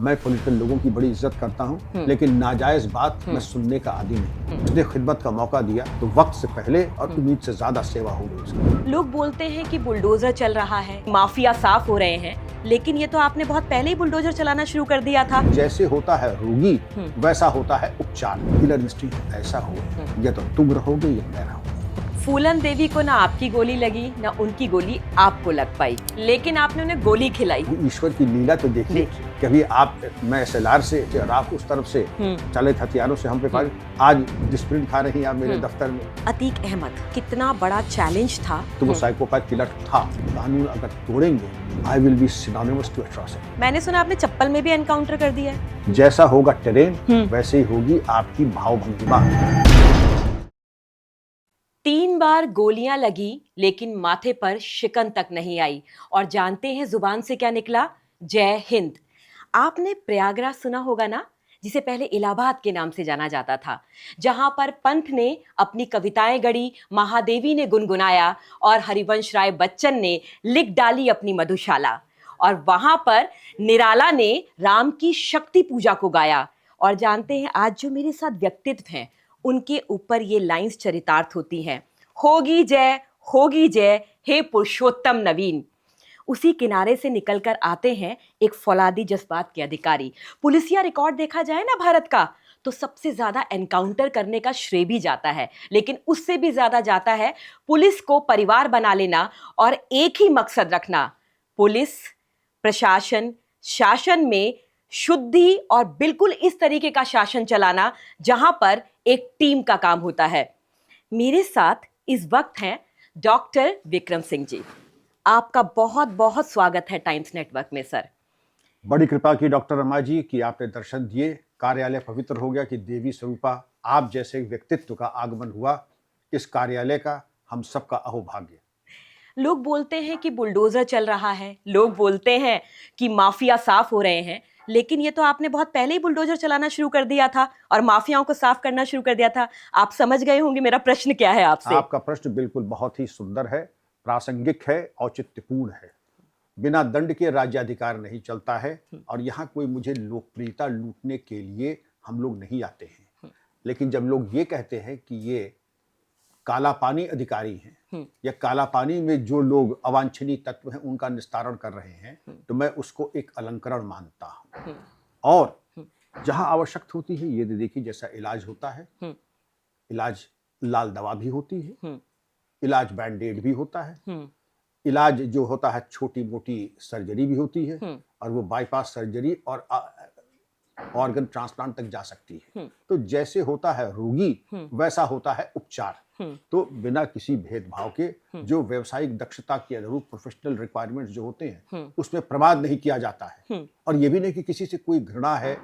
मैं पॉलिटिकल लोगों की बड़ी इज्जत करता हूँ, लेकिन नाजायज बात मैं सुनने का आदी नहीं। उसने खिदमत का मौका दिया तो वक्त से पहले और उम्मीद से ज्यादा सेवा हो गई उसकी। लोग बोलते हैं कि बुलडोजर चल रहा है, माफिया साफ हो रहे हैं, लेकिन ये तो आपने बहुत पहले ही बुलडोजर चलाना शुरू कर दिया था। जैसे होता है रोगी वैसा होता है उपचार। किलर इंस्टिंक्ट ऐसा हो, या तो तुम रहोगे या मैं रहूंगा। फूलन देवी को ना आपकी गोली लगी ना उनकी गोली आपको लग पाई, लेकिन आपने उन्हें गोली खिलाई। ईश्वर की लीला तो देखिए, कभी आप मैं SLR से आप उस तरफ से चलित हथियारों से हम पे फायर, आज डिस्प्लिन खा रही हैं आप मेरे दफ्तर में। अतीक अहमद कितना बड़ा चैलेंज था। तो वो साइकोपैथ किलर था। कानून अगर तोड़ेंगे, I will be synonymous to atrocity। मैंने सुना आपने चप्पल में भी एनकाउंटर कर दिया है। जैसा होगा टेरेन वैसे ही होगी आपकी भावभंगिमा। 3 बार गोलियां लगी लेकिन माथे पर शिकन तक नहीं आई। और जानते हैं जुबान से क्या निकला? जय हिंद। आपने प्रयागराज सुना होगा ना, जिसे पहले इलाहाबाद के नाम से जाना जाता था, जहां पर पंत ने अपनी कविताएं गढ़ी, महादेवी ने गुनगुनाया और हरिवंश राय बच्चन ने लिख डाली अपनी मधुशाला। और वहां पर निराला ने राम की शक्ति पूजा को गाया। और जानते हैं आज जो मेरे साथ व्यक्तित्व हैं, उनके ऊपर ये लाइंस चरितार्थ होती हैं। होगी जय हे पुरुषोत्तम नवीन। उसी किनारे से निकलकर आते हैं एक फौलादी जज्बात के अधिकारी। पुलिसिया रिकॉर्ड देखा जाए ना भारत का, तो सबसे ज्यादा एनकाउंटर करने का श्रेय भी जाता है, लेकिन उससे भी ज्यादा जाता है पुलिस को परिवार बना लेना और एक ही मकसद रखना। पुलिस प्रशासन शासन में शुद्धि और बिल्कुल इस तरीके का शासन चलाना जहां पर एक टीम का काम होता है। मेरे साथ इस वक्त हैं डॉक्टर विक्रम सिंह जी। आपका बहुत बहुत स्वागत है टाइम्स नेटवर्क में सर। बड़ी कृपा की डॉक्टर रमा जी कि आपने दर्शन दिए, कार्यालय पवित्र हो गया कि देवी स्वरूपा आप जैसे व्यक्तित्व का आगमन हुआ। इस कार्यालय का हम सबका अहोभाग्य। लोग बोलते हैं कि बुलडोजर चल रहा है, लोग बोलते हैं कि माफिया साफ हो रहे हैं, लेकिन ये तो आपने बहुत पहले ही बुलडोजर चलाना शुरू कर दिया था और माफियाओं को साफ करना शुरू कर दिया था। आप समझ गए होंगे मेरा प्रश्न क्या है आपसे। आपका प्रश्न बिल्कुल बहुत ही सुंदर है, प्रासंगिक है, औचित्यपूर्ण है। बिना दंड के राज्याधिकार नहीं चलता है, और यहाँ कोई मुझे लोकप्रियता लूटने के लिए हम लोग नहीं आते हैं। लेकिन जब लोग ये कहते हैं कि ये काला पानी अधिकारी हैं या काला पानी में जो लोग अवांछनीय तत्व हैं उनका निस्तारण कर रहे हैं, तो मैं उसको एक अलंकरण मानता हूँ। और जहां आवश्यकता होती है, ये देखिए जैसा इलाज होता है, इलाज लाल दवा भी होती है, इलाज बैंडेड भी होता है, इलाज जो होता है छोटी मोटी सर्जरी भी होती है, और वो बाईपास सर्जरी और ऑर्गन ट्रांसप्लांट तक जा सकती है। तो जैसे होता है रोगी वैसा होता है उपचार। तो बिना किसी भेदभाव के जो व्यावसायिक दक्षता के अनुरूप प्रोफेशनल रिक्वायरमेंट्स जो होते हैं उसमें प्रमाद नहीं किया जाता है। और ये भी नहीं कि किसी से कोई घृणा है,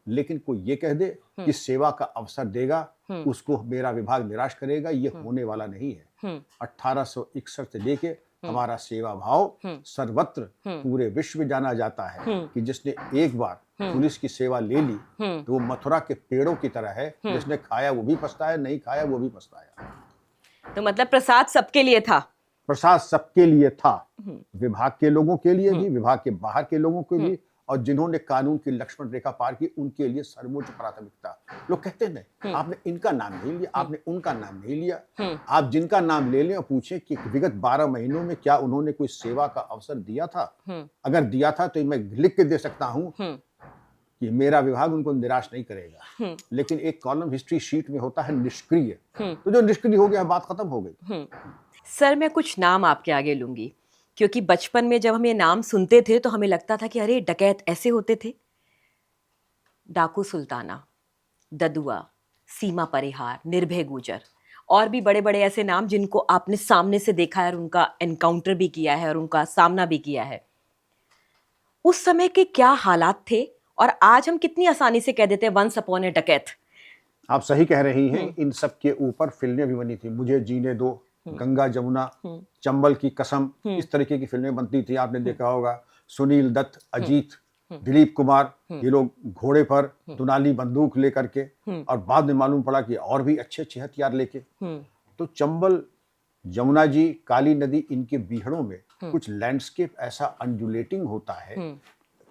लेकिन कोई ये कह दे कि सेवा का अवसर देगा उसको मेरा विभाग निराश करेगा, ये होने वाला नहीं है। 1861 से लेके हमारा सेवा भाव सर्वत्र पूरे विश्व में जाना जाता है कि जिसने एक बार पुलिस की सेवा ले ली तो वो मथुरा के पेड़ों की तरह है, जिसने खाया वो भी पछताया, नहीं खाया वो भी पछताया। तो मतलब प्रसाद सबके लिए था। प्रसाद सबके लिए था, विभाग के लोगों के लिए भी, विभाग के बाहर के लोगों के भी, और जिन्होंने कानून की लक्ष्मण रेखा पार की उनके लिए सर्वोच्च प्राथमिकता। लोग कहते हैं आपने इनका नाम नहीं लिया, आपने उनका नाम नहीं लिया। आप जिनका नाम ले लें और पूछें कि विगत 12 महीनों में क्या उन्होंने कोई सेवा का अवसर दिया था। अगर दिया था तो मैं लिख के दे सकता हूं कि मेरा विभाग उनको निराश नहीं करेगा। लेकिन एक कॉलम हिस्ट्री शीट में होता है निष्क्रिय, तो जो निष्क्रिय हो गया बात खत्म हो गई। सर मैं कुछ नाम आपके आगे लूंगी, क्योंकि बचपन में जब हम ये नाम सुनते थे तो हमें लगता था कि अरे डकैत ऐसे होते थे। डाकू सुल्ताना, ददुआ, सीमा परिहार, निर्भय गुजर, और भी बड़े बड़े ऐसे नाम जिनको आपने सामने से देखा है और उनका एनकाउंटर भी किया है और उनका सामना भी किया है। उस समय के क्या हालात थे और आज हम कितनी आसानी से कह देते हैं वंस अपॉन ए डकैत। आप सही कह रही हैं। इन सब के ऊपर फिल्में भी बनी थी, मुझे जीने दो, गंगा जमुना, चंबल की कसम, इस तरीके की फिल्में बनती थी, आपने देखा होगा। सुनील दत्त, अजीत, दिलीप कुमार, ये लोग घोड़े पर दुनाली बंदूक लेकर के, और बाद में मालूम पड़ा कि और भी अच्छे अच्छे हथियार लेके। तो चंबल, यमुना जी, काली नदी, इनके बीहड़ों में कुछ लैंडस्केप ऐसा अंडुलेटिंग होता है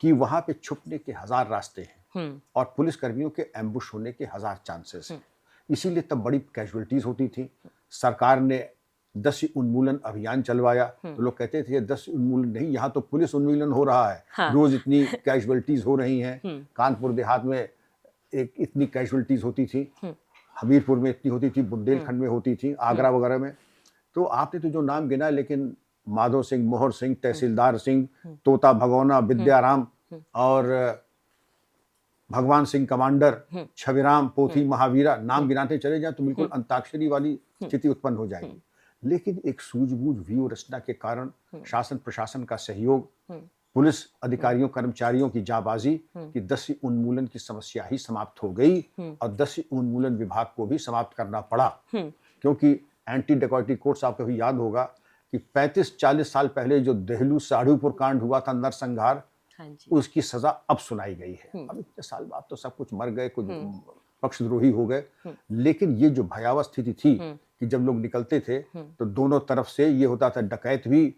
कि वहां पे छुपने के 1000 रास्ते हैं और पुलिस कर्मियों के एम्बुश होने के 1000 चांसेस हैं। इसीलिए तब बड़ी कैजुअलिटीज होती थी। सरकार ने 10 उन्मूलन अभियान चलवाया तो लोग कहते थे 10 उन्मूलन नहीं, यहाँ तो पुलिस उन्मूलन हो रहा है। हाँ। रोज इतनी कैजुअलिटीज हो रही हैं। कानपुर देहात में एक इतनी कैजुअलिटीज होती थी, हमीरपुर में इतनी होती थी, बुंदेलखंड में होती थी, आगरा वगैरह में। तो आपने तो जो नाम गिना, लेकिन माधो सिंह, मोहर सिंह, तहसीलदार सिंह, तोता भगोना, विद्याराम और भगवान सिंह कमांडर, छविराम, पोथी, महावीरा, नाम गिनाते चले जाए तो बिल्कुल अंताक्षरी वाली स्थिति उत्पन्न हो जाएगी। लेकिन एक सूझबूझ व्यू रचना के कारण, शासन प्रशासन का सहयोग, पुलिस अधिकारियों कर्मचारियों की जाबाजी कि 10 उन्मूलन की समस्या ही समाप्त हो गई और 10 उन्मूलन विभाग को भी समाप्त करना पड़ा। क्योंकि एंटी डकैती कोर्ट्स, आपको भी याद होगा कि 35-40 साल पहले जो देहलू साढ़ूपुर कांड हुआ था, नरसंहार, उसकी सजा अब सुनाई गई है। अब इतने साल बाद तो सब कुछ मर गए, कुछ पक्षद्रोही हो गए, लेकिन ये जो भयावह स्थिति थी कि जब लोग निकलते थे तो दोनों तरफ से ये होता था, डकैत भी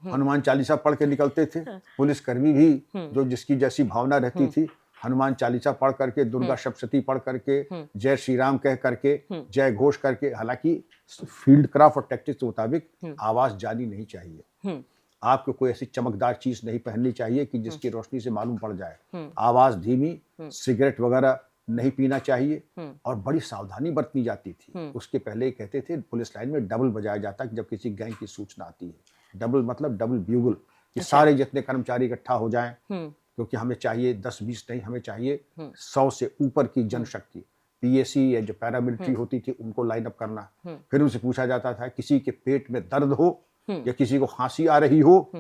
हनुमान चालीसा पढ़ के निकलते थे, पुलिसकर्मी भी जो जिसकी जैसी भावना रहती थी, हनुमान चालीसा पढ़ करके, दुर्गा सप्तशती पढ़ करके, जय श्री राम कह करके, जय घोष करके। हालांकि फील्ड क्राफ्ट और टैक्टिक्स के मुताबिक आवाज जानी नहीं चाहिए, आपको कोई ऐसी चमकदार चीज नहीं पहननी चाहिए कि जिसकी रोशनी से मालूम पड़ जाए, आवाज धीमी, सिगरेट वगैरह नहीं पीना चाहिए और बड़ी सावधानी बरतनी जाती थी। उसके पहले कहते थे पुलिस लाइन में डबल बजाया जाता कि जब किसी गैंग की सूचना आती है। डबल मतलब डबल ब्यूगल, कि सारे जितने कर्मचारी इकट्ठा हो जाएं, क्योंकि हमें चाहिए 10-20 नहीं, हमें चाहिए 100 से ऊपर की जनशक्ति। पीएसी या जो पैरामिलिट्री होती थी उनको लाइन अप करना। फिर उनसे पूछा जाता था किसी के पेट में दर्द हो या किसी को खांसी आ रही हो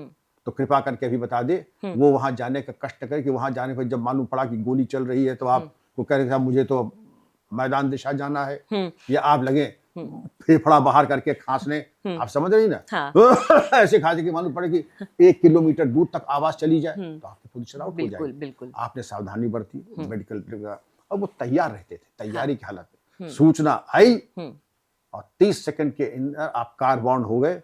तो कृपा करके अभी बता दे। वो वहां जाने का कष्ट करे कि वहां जाने पर जब मालूम पड़ा कि गोली चल रही है तो आप वो कह रहे थे मुझे तो मैदान दिशा जाना है, या आप लगे फेफड़ा बाहर करके खांसने, आप समझ रही ना। हाँ। ऐसे खांसे कि मालूम पड़े कि 1 किलोमीटर दूर तक आवाज चली जाए तो आपकी पोजीशन आउट हो जाएगी। बिल्कुल। आपने सावधानी बरती, मेडिकल, और वो तैयार रहते थे, तैयारी की हालत में। सूचना आई और 30 सेकंड के अंदर आप कार बाउंड हो गए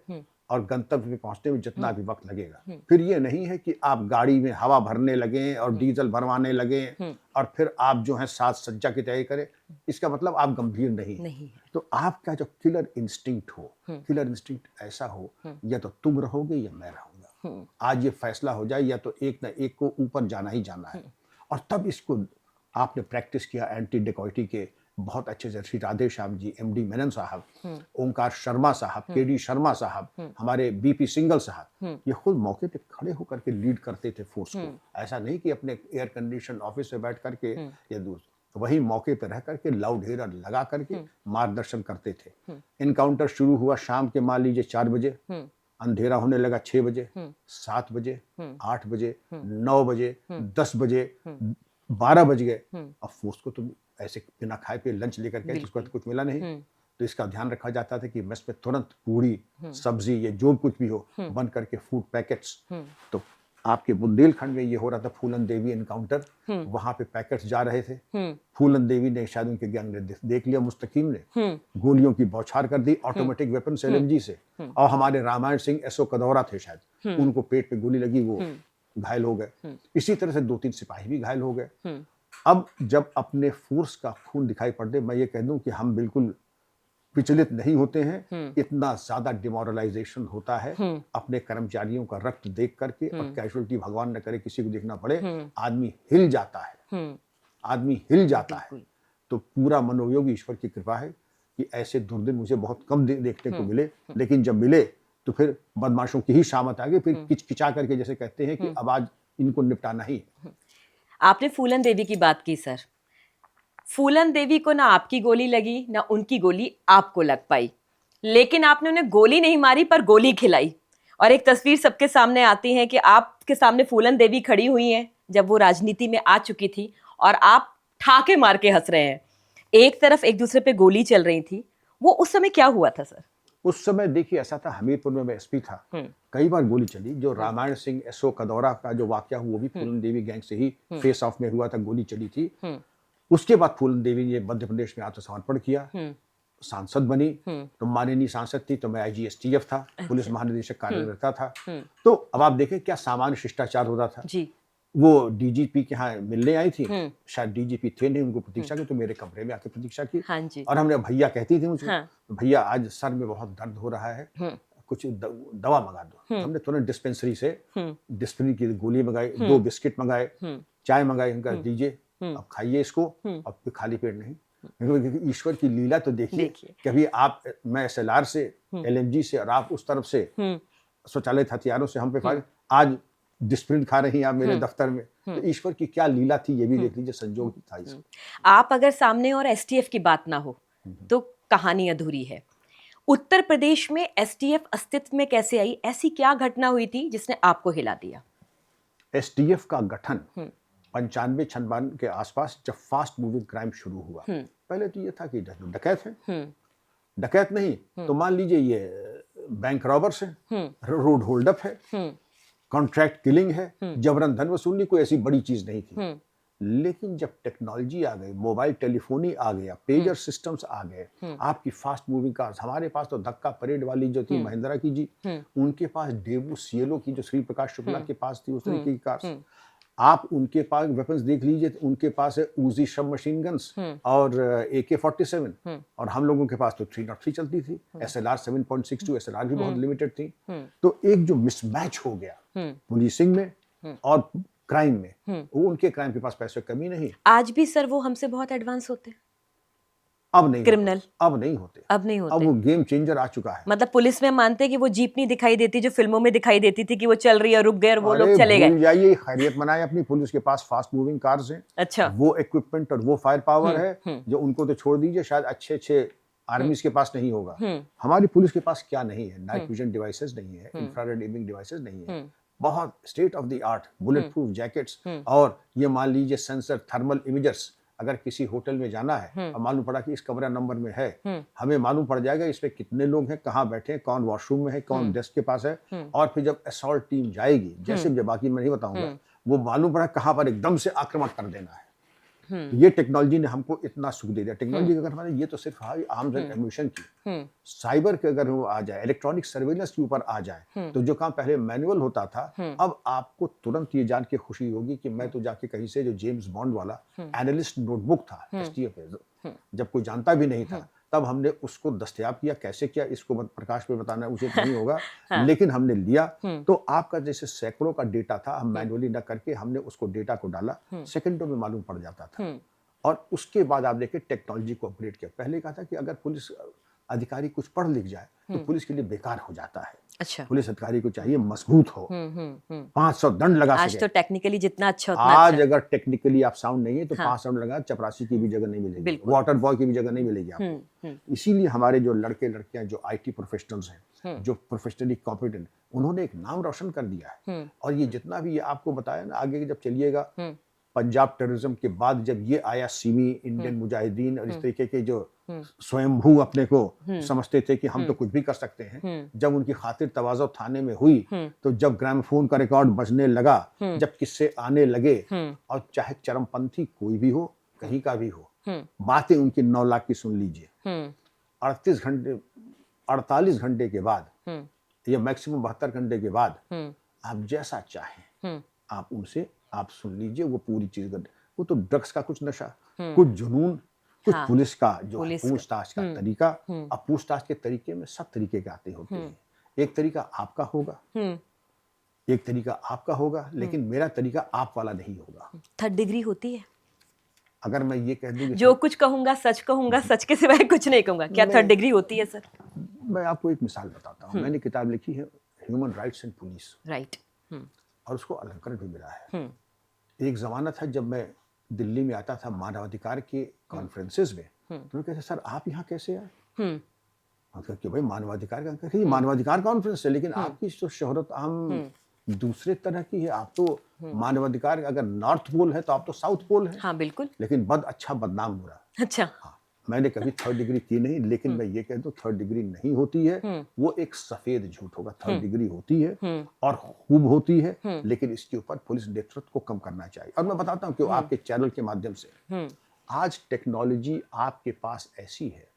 और गंतव्य पे पहुंचने में जितना भी वक्त लगेगा। फिर ये नहीं है कि आप गाड़ी में हवा भरने लगे और डीजल भरवाने लगे और फिर आप जो है साज सज्जा की तैयारी करें, इसका मतलब आप गंभीर नहीं है। तो आपका जो किलर इंस्टिंक्ट हो, किलर इंस्टिंक्ट ऐसा हो, या तो तुम रहोगे या मैं रहूंगा। आज ये फैसला हो जाए, या तो एक ना एक को ऊपर जाना ही जाना है। और तब इसको आपने प्रैक्टिस किया एंटी डकैती के बहुत अच्छे से। श्री राधे श्याम जी, एमडी मेनन साहब, ओंकार शर्मा साहब, केडी शर्मा साहब, हमारे बीपी सिंगल साहब, ये खुद मौके पे खड़े होकर के लीड करते थे फोर्स को। ऐसा नहीं कि अपने एयर कंडीशन ऑफिस में बैठ करके या दूसरे, वही मौके पे रह करके लाउड हेयर लगा करके मार्गदर्शन करते थे। इनकाउंटर शुरू हुआ शाम के मान लीजिए 4 बजे, अंधेरा होने लगा 6 बजे, 7 बजे, 8 बजे, 9 बजे, 10 बजे, 12 बज गए। अब फोर्स को तो ऐसे बिना खाए पे लंच लेकर के उसको कुछ मिला नहीं, तो इसका ध्यान रखा जाता था कि मेस में तुरंत पूरी सब्जी ये जो कुछ भी हो बन करके फूड पैकेट्स। तो आपके बुंदेलखंड में ये हो रहा था, फूलन देवी एनकाउंटर, वहां पे पैकेट्स जा रहे थे। फूलन देवी ने शायद उनके गैंग ने देख लिया, मुस्तकीम ने गोलियों की बौछार कर दी ऑटोमेटिक वेपन एलएमजी से, और हमारे रामायण सिंह एसओ कदौरा थे शायद, उनको पेट पे गोली लगी, वो घायल हो गए। इसी तरह से 2-3 सिपाही भी घायल हो गए। अब जब अपने फोर्स का खून दिखाई पड़ दे, मैं ये कह दूं कि हम बिल्कुल विचलित नहीं होते हैं। इतना ज्यादा डिमोरलाइजेशन होता है अपने कर्मचारियों का रक्त देख करके, और कैजुअलिटी भगवान न करे किसी को देखना पड़े, आदमी हिल जाता है, आदमी हिल जाता है। तो पूरा मनोयोग ईश्वर की कृपा है कि ऐसे दुर्दिन मुझे बहुत कम देखने को मिले, लेकिन जब मिले तो फिर बदमाशों की ही शामत आ गई। फिर किचकिचा करके जैसे कहते हैं कि अब आज इनको निपटाना ही। आपने फूलन देवी की बात की सर, फूलन देवी को ना आपकी गोली लगी ना उनकी गोली आपको लग पाई, लेकिन आपने उन्हें गोली नहीं मारी पर गोली खिलाई। और एक तस्वीर सबके सामने आती है कि आपके सामने फूलन देवी खड़ी हुई हैं जब वो राजनीति में आ चुकी थी, और आप ठाके मार के हंस रहे हैं। एक तरफ एक दूसरे पे गोली चल रही थी, वो उस समय क्या हुआ था सर? उस समय देखिए ऐसा था, हमीरपुर में मैं एसपी था, कई बार गोली चली। जो रामायण सिंह एसओ कदौरा का जो वाकया हुआ वो भी फूलन देवी गैंग से ही फेस ऑफ में हुआ था, गोली चली थी। उसके बाद फूलन देवी ने मध्य प्रदेश में आत्मसमर्पण किया, सांसद बनी। तो माननीय सांसद थी तो मैं आईजीएसटीएफ था, पुलिस महानिदेशक कार्यरत था। तो अब आप देखें क्या सामान्य शिष्टाचार होता था। वो डीजीपी के यहाँ मिलने आई थी, शायद डीजीपी थे नहीं, उनको प्रतीक्षा की, तो मेरे कमरे में आके प्रतीक्षा की। हाँ जी। और हमने भैया कहती थी मुझे, हाँ। भैया आज सर में बहुत दर्द हो रहा है, कुछ दवा मंगा दो। हमने तुरंत डिस्पेंसरी से डिस्प्रिन की गोली मंगाई, 2 बिस्किट मंगाए, चाय मंगाई, उनका दीजिए, अब खाइए इसको, अब फिर खाली पेट नहीं। क्योंकि ईश्वर की लीला तो देखिए, कभी आप, मैं SLR से, LMG से, और आप उस तरफ से स्वचालित हथियारों से हम पे फायर, आज डिस्प्रिन खा रही हैं आप मेरे दफ्तर में, तो ईश्वर की क्या लीला थी ये भी देख लीजिए, संजोग ही था इसमें। आप अगर सामने और STF की बात ना हो तो कहानी अधूरी है। उत्तर प्रदेश में STF अस्तित्व में कैसे आई, ऐसी क्या घटना हुई थी जिसने आपको हिला दिया? STF का गठन 95-96 के आसपास, जब फास्ट मूविंग क्राइम शुरू हुआ। पहले तो ये था कि डकैत है, डकैत नहीं तो मान लीजिए ये बैंक रॉबर्स है, रोड होल्ड अप है, कॉन्ट्रैक्ट किलिंग है, जबरन धन वसूलनी, कोई ऐसी बड़ी चीज नहीं थी। लेकिन जब टेक्नोलॉजी आ गई, मोबाइल टेलीफोनी आ गया, पेजर सिस्टम्स आ गए, आपकी फास्ट मूविंग कार्स, हमारे पास तो धक्का परेड वाली जो थी महिंद्रा की जी, उनके पास डेवू सिएलो की जो श्री प्रकाश शुक्ला के पास थी, उस तरीके की कार्स, आप उनके पास वेपन्स देख लीजिए, उनके पास है उजी सब मशीन गन्स और AK-47, और हम लोगों के पास तो 303 चलती थी, SLR 7.62, SLR भी बहुत लिमिटेड थी। तो एक जो मिसमैच हो गया पुलिसिंग में और क्राइम में, वो उनके क्राइम के पास पैसे कमी नहीं। आज भी सर वो हमसे बहुत एडवांस होते हैं, अब नहीं क्रिमिनल होते, अब नहीं होते, अब वो गेम चेंजर आ चुका है। मतलब पुलिस में मानते हैं कि वो जीप नहीं दिखाई देती जो फिल्मों में दिखाई देती थी कि वो चल रही है, रुक गए और वो लोग चले गए। भूल जाइए, खैरियत मनाए अपनी, पुलिस के पास फास्ट मूविंग कार्स हैं, अच्छा, वो इक्विपमेंट और वो फायर पावर है जो उनको तो छोड़ दीजिए, शायद अच्छे आर्मीज के पास नहीं होगा। हमारी पुलिस के पास क्या नहीं है? नाइट विजन डिवाइसेस नहीं है, इंफ्रारेड इमेजिंग डिवाइसेस नहीं है, बहुत state of the art bullet proof jackets, और ये मान लीजिए सेंसर थर्मल इमेजर्स। अगर किसी होटल में जाना है और मालूम पड़ा कि इस कमरा नंबर में है, हमें मालूम पड़ जाएगा इसमें कितने लोग हैं, कहाँ बैठे हैं, कौन वॉशरूम में है, कौन डेस्क के पास है, और फिर जब असॉल्ट टीम जाएगी, जैसे जब बाकी मैं नहीं बताऊंगा, वो मालूम पड़ा कहाँ पर एकदम से आक्रमण कर देना है। तो ये टेक्नोलॉजी ने हमको इतना सुख दे दिया। टेक्नोलॉजी अगर हमारे, ये तो सिर्फ आर्म्स एंड एम्यूनिशन की, साइबर के अगर वो आ जाए, इलेक्ट्रॉनिक सर्वेलेंस के ऊपर आ जाए, तो जो काम पहले मैनुअल होता था, अब आपको तुरंत ये जान के खुशी होगी कि मैं तो जाके कहीं से, जो जेम्स बॉन्ड वाला एनालिस्ट नोटबुक था STF, जब कोई जानता भी नहीं था, तब हमने उसको दस्तयाब किया। कैसे किया इसको प्रकाश में बताना उचित नहीं होगा, लेकिन हमने लिया। तो आपका जैसे सैकड़ों का डेटा था, हम मैनुअली न करके हमने उसको डेटा को डाला, सेकंडों में मालूम पड़ जाता था। और उसके बाद आप देखिए टेक्नोलॉजी को अपग्रेड किया। पहले कहा था कि अगर पुलिस अधिकारी कुछ पढ़ लिख जाए तो पुलिस के लिए बेकार हो जाता है। अच्छा, पुलिस अधिकारी को चाहिए मजबूत हो, 500 दंड लगा सके। आज तो टेक्निकली जितना अच्छा उतना आज अच्छा। अगर टेक्निकली आप साउंड नहीं है तो 500 दंड लगा, चपरासी की भी जगह नहीं मिलेगी, वाटर बॉय की भी जगह नहीं मिलेगी आपको। इसीलिए हमारे जो लड़के लड़कियां जो IT प्रोफेशनल्स हैं, जो प्रोफेशनली कॉम्पिटेंट, उन्होंने एक नाम रोशन कर दिया है। और ये जितना भी ये आपको बताया ना, आगे जब चलिएगा, पंजाब टेररिज्म के बाद जब ये आया, सिमी, इंडियन मुजाहिदीन और इस तरीके के जो स्वयंभू अपने को समझते थे कि हम तो कुछ भी कर सकते हैं, जब उनकी खातिर तवाज़ो थाने में हुई, तो जब ग्रामोफोन का रिकॉर्ड बजने लगा, जब किस्से आने लगे, और चाहे चरमपंथी कोई भी हो, कहीं का भी हो, बातें उनकी 9 लाख की सुन लीजिए। 48 घंटे के बाद, या मैक्सिमम 72 घंटे के बाद, आप जैसा चाहें आप उनसे आप सुन लीजिए, वो पूरी चीज। वो तो ड्रग्स का कुछ नशा, कुछ जुनून, कुछ पुलिस का जो पूछताछ का तरीका। अब पूछताछ के तरीके में सब तरीके के आते होते हैं। एक तरीका आपका होगा, एक तरीका आपका होगा, लेकिन मेरा तरीका आप वाला नहीं होगा। 3rd डिग्री होती है। अगर मैं ये कह दूं जो कुछ कहूंगा, सच के सिवाय कुछ नहीं कहूंगा, क्या 3rd डिग्री होती है सर? मैं आपको एक मिसाल बताता हूँ। मैंने किताब लिखी है human rights and police, right, और उसको अलंकरण भी मिला है। एक जमाना था जब मैं दिल्ली में आता था मानवाधिकार के कॉन्फ्रेंसेस में, तो मैं कहते सर आप यहाँ कैसे आए? मतलब कि भाई मानवाधिकार का, कहते मानवाधिकार कॉन्फ्रेंस है, लेकिन आपकी तो शोहरत आम दूसरे तरह की है। आप तो मानवाधिकार, अगर नॉर्थ पोल है तो आप तो साउथ पोल है। हाँ बिल्कुल, लेकिन अच्छा बदनाम हो रहा। अच्छा, हाँ, मैंने कभी 3rd डिग्री की नहीं, लेकिन मैं ये कह दूं 3rd डिग्री नहीं होती है, वो एक सफेद झूठ होगा। 3rd डिग्री होती है और खूब होती है, लेकिन इसके ऊपर पुलिस नेतृत्व को कम करना चाहिए। और मैं बताता हूँ कि आपके चैनल के माध्यम से, आज टेक्नोलॉजी आपके पास ऐसी है,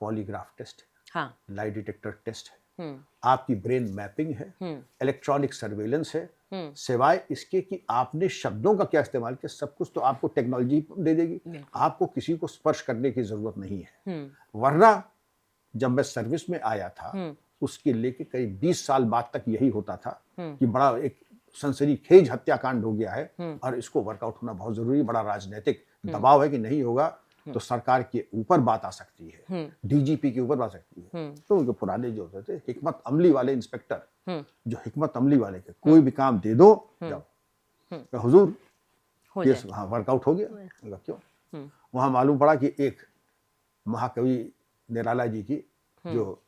पॉलीग्राफ टेस्ट है, लाई डिटेक्टर टेस्ट है, आपकी ब्रेन मैपिंग है, इलेक्ट्रॉनिक सर्वेलेंस है, सिवाय इसके कि आपने शब्दों का क्या इस्तेमाल किया, सब कुछ तो आपको टेक्नोलॉजी दे देगी। आपको किसी को स्पर्श करने की जरूरत नहीं है। वरना जब मैं सर्विस में आया था, उसके लेके करीब 20 साल बाद तक यही होता था कि बड़ा एक सनसनीखेज हत्याकांड हो गया है और इसको वर्कआउट होना बहुत जरूरी, बड़ा राजनीतिक दबाव है कि नहीं होगा तो सरकार के ऊपर बात आ सकती है, डीजीपी के ऊपर बात आ सकती है। तो उनके पुराने जो होते थे हिकमत अमली वाले इंस्पेक्टर, जो हिकमत अमली वाले के कोई भी काम दे दो जाओ, तो हुजूर केस हाँ वर्कआउट हो गया। क्यों? वहां मालूम पड़ा कि एक महाकवि निराला जी की जो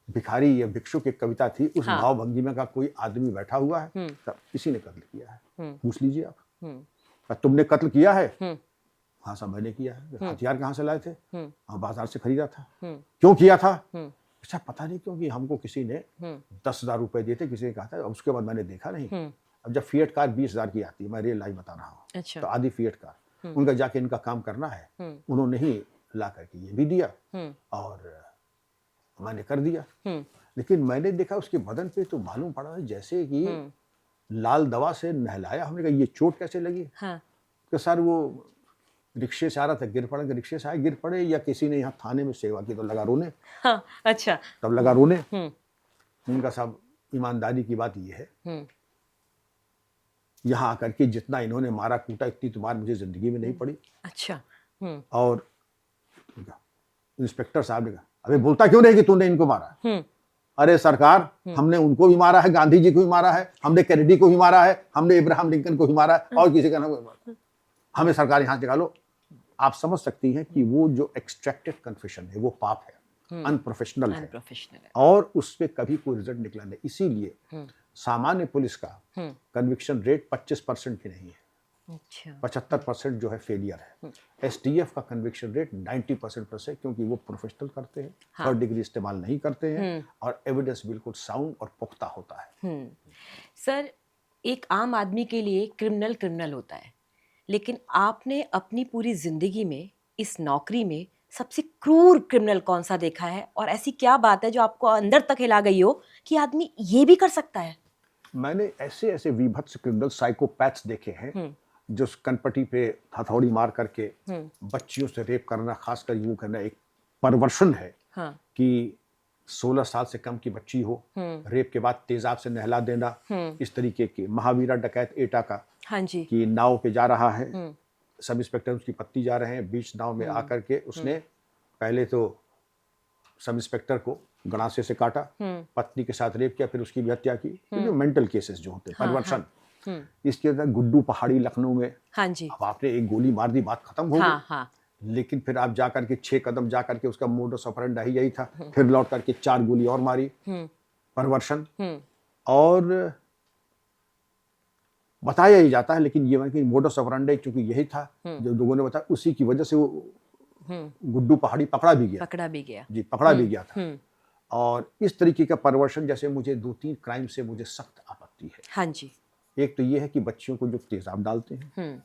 भिखारी या भिक्षु की कविता थी, उस भाव भंगिमा का कोई आदमी बैठा हुआ है, तब किसी ने कत्ल किया है, पूछ लीजिए आप, तुमने कत्ल किया है? हाँ साहब मैंने किया है। हथियार कहाँ से लाए थे? हाँ बाजार से खरीदा था। क्यों किया था? अच्छा पता नहीं क्यों, कि हमको किसी ने 10,000 रुपए दिए थे, किसी ने कहा था, उसके बाद मैंने देखा नहीं। अब जब फिएट कार 20,000 की आती है, मैं रियल लाइफ बता रहा हूँ, अच्छा। तो आधी फिएट कार उनका जाके इनका काम करना है, उन्होंने ही ला करके ये भी दिया और मैंने कर दिया। लेकिन मैंने देखा उसके बदन पे तो मालूम पड़ा जैसे कि लाल दवा से नहलाया। हमने कहा ये चोट कैसे लगी? तो सर वो रिक्शे से आ रहा था, गिर पड़ा। रिक्शे से आए गिर पड़े या किसी ने यहाँ थाने में सेवा की तो लगा रोने। अच्छा तब लगा रोने। उनका साहब ईमानदारी की बात ये है, यहाँ आकर के जितना इन्होंने मारा कूटा इतनी तो मार मुझे जिंदगी में नहीं पड़ी। अच्छा। और इंस्पेक्टर साहब ने कहा अबे बोलता क्यों नहीं कि तूने इनको मारा? अरे सरकार, हमने उनको भी मारा है, गांधी जी को भी मारा है, हमने कैनेडी को भी मारा है, हमने इब्राहिम लिंकन को भी मारा है, और किसी का नाम, हमें सरकार यहाँ से निकालो। आप समझ सकती हैं कि वो जो एक्सट्रैक्टेड कन्फेशन है वो पाप है, अनप्रोफेशनल है, और उस पर कभी कोई रिजल्ट निकला नहीं। इसीलिए सामान्य पुलिस का कन्विक्शन रेट 25% भी नहीं है। अच्छा। 75% जो है फेलियर है। एसटीएफ का कन्विक्शन रेट 90% प्लस है, क्योंकि वो प्रोफेशनल करते हैं, थर्ड डिग्री इस्तेमाल नहीं करते हैं, और एविडेंस बिल्कुल साउंड और पुख्ता होता है। सर, एक आम आदमी के लिए क्रिमिनल होता है, लेकिन आपने अपनी पूरी जिंदगी में इस नौकरी में सबसे क्रूर क्रिमिनल कौन सा देखा है, और ऐसी क्या बात है जो आपको अंदर तक हिला गई हो कि आदमी ये भी कर सकता है? मैंने ऐसे ऐसे विभत्स क्रिमिनल साइकोपैथ्स देखे हैं जो कनपटी पे हथौड़ी मार करके बच्चियों से रेप करना, खासकर यूं करना एक परवर्शन है। कि 16 साल से कम की बच्ची हो, रेप के बाद तेजाब से नहला देना, इस तरीके के। महावीरा डकैत एटा का, कि नाव पे जा रहा है, सब इंस्पेक्टर उसकी पत्नी जा रहे हैं, बीच नाव में आकर के उसने पहले तो सब इंस्पेक्टर को गणासे से काटा, पत्नी के साथ रेप किया, फिर उसकी भी हत्या की। तो मेंटल केसेस जो होते हैं, परवर्शन। इसके अंदर गुड्डू पहाड़ी लखनऊ में, अब आपने एक गोली मार दी, बात खत्म हो गई। लेकिन फिर आप जाकर के 6 कदम जाकर के, उसका मोडस ऑपरेंडी यही था, फिर लौट करके 4 गोली और मारी, परवर्शन। और बताया ही जाता है, लेकिन ये मोडस ऑपरेंडी चूंकि यही था जो लोगों ने बताया, उसी की वजह से वो गुड्डू पहाड़ी पकड़ा भी गया जी, पकड़ा भी गया था। और इस तरीके का परवर्शन, जैसे मुझे 2-3 क्राइम से मुझे सख्त आपत्ति है। हाँ जी। एक तो ये है कि बच्चियों को जो तेजाब डालते हैं,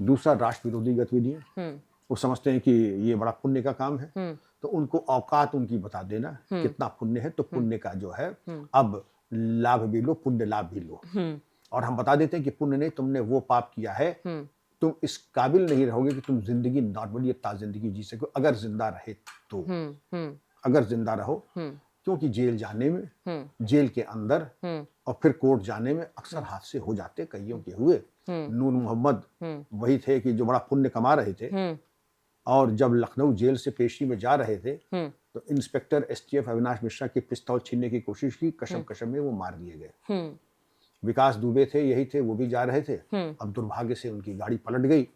दूसरा राष्ट्र विरोधी गतिविधियां, वो समझते हैं कि ये बड़ा पुण्य का काम है, तो उनको औकात उनकी बता देना कितना पुण्य है, तो पुण्य का जो है अब लाभ भी लो, पुण्य लाभ भी लो। और हम बता देते हैं कि पुण्य नहीं, तुमने वो पाप किया है, तुम इस काबिल नहीं रहोगे कि तुम जिंदगी नॉर्मली जिंदगी जी सको, अगर जिंदा रहे तो। अगर जिंदा रहो, क्योंकि जेल जाने में, जेल के अंदर और फिर कोर्ट जाने में अक्सर हादसे हो जाते, कईयों के हुए। नूर मोहम्मद वही थे कि जो बड़ा पुण्य कमा रहे थे, और जब लखनऊ जेल से पेशी में जा रहे थे तो इंस्पेक्टर एसटीएफ अविनाश मिश्रा की पिस्तौल छीनने की कोशिश की, कशम में वो मार दिए गए। विकास दुबे थे, यही थे, वो भी जा रहे थे, अब दुर्भाग्य से उनकी गाड़ी पलट गई।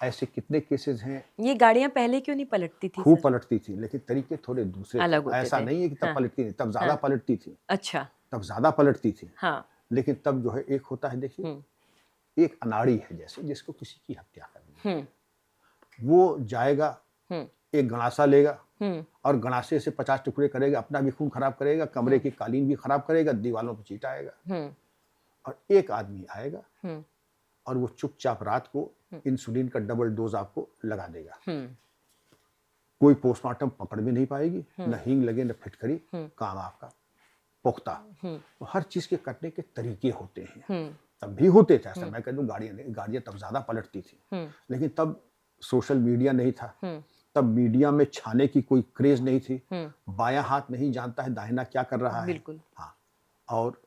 ऐसे कितने केसेस हैं। ये गाड़ियां पहले क्यों नहीं पलटती थी? खूब पलटती थी, लेकिन तरीके थोड़े दूसरे थे। ऐसा नहीं है कि तब पलटती नहीं, तब ज्यादा पलटती थी। अच्छा। तब ज्यादा पलटती थी। लेकिन तब जो है एक होता है, देखिए एक अनाड़ी है जैसे, जिसको किसी की हत्या करनी है, वो जाएगा, एक गणासा लेगा और गणासे से 50 टुकड़े करेगा, अपना भी खून खराब करेगा, कमरे की कालीन भी खराब करेगा, दीवालों पर चीटाएगा। और एक आदमी आएगा और वो चुपचाप रात को इंसुलिन का डबल डोज आपको लगा देगा। कोई पोस्टमार्टम पकड़ भी नहीं पाएगी, न हींग लगे न फिटकरी, काम आपका पुख्ता। तो हर चीज के करने के तरीके होते हैं। तब भी होते थे, ऐसा मैं कह दूं, गाड़ियां तब ज्यादा पलटती थी, लेकिन तब सोशल मीडिया नहीं था, तब मीडिया में छाने की कोई क्रेज नहीं थी, बायां हाथ नहीं जानता है दाहिना क्या कर रहा है। बिल्कुल। हाँ, और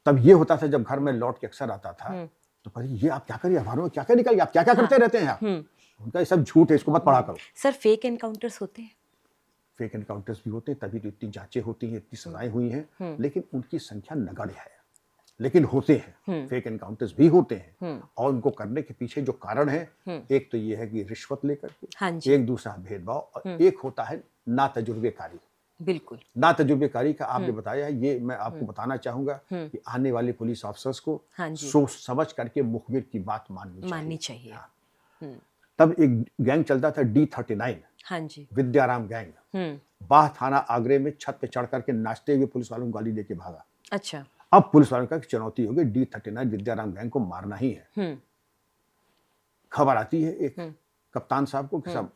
तब ये होता था, जब घर में लौट के अक्सर आता था तो पर ये आप क्या करिए, अखबारों में क्या क्या निकल गया, आप क्या क्या करते रहते हैं आप। उनका ये सब झूठ है, इसको मत पढ़ा करो। सर फेक एनकाउंटर्स होते हैं? फेक एनकाउंटर्स भी होते हैं, तभी तो इतनी जांचें होती हैं, इतनी सजाएं हुई हैं, लेकिन उनकी संख्या नगण्य है, लेकिन होते हैं, फेक एनकाउंटर्स भी होते हैं। और उनको करने के पीछे जो कारण है, एक तो ये है कि रिश्वत लेकर के, हाँ जी। एक दूसरा भेदभाव, और एक होता है ना तजुर्बेकारी। बिल्कुल। ना तजुर्बेकारी का आपने बताया है, ये मैं आपको बताना चाहूंगा कि आने वाले पुलिस ऑफिसर्स को हाँ जी। सोच समझ करके मुखबिर की बात माननी चाहिए। हाँ। तब एक गैंग चलता था D39, हाँ जी, विद्याराम गैंग, बाह थाना आगरे में छत पे चढ़ करके नाचते हुए पुलिस वालों को गाली देके भागा। अच्छा। अब पुलिस वालों का चुनौती हो गई, D39 विद्याराम गैंग को मारना ही है। खबर आती है एक कप्तान साहब को कि साहब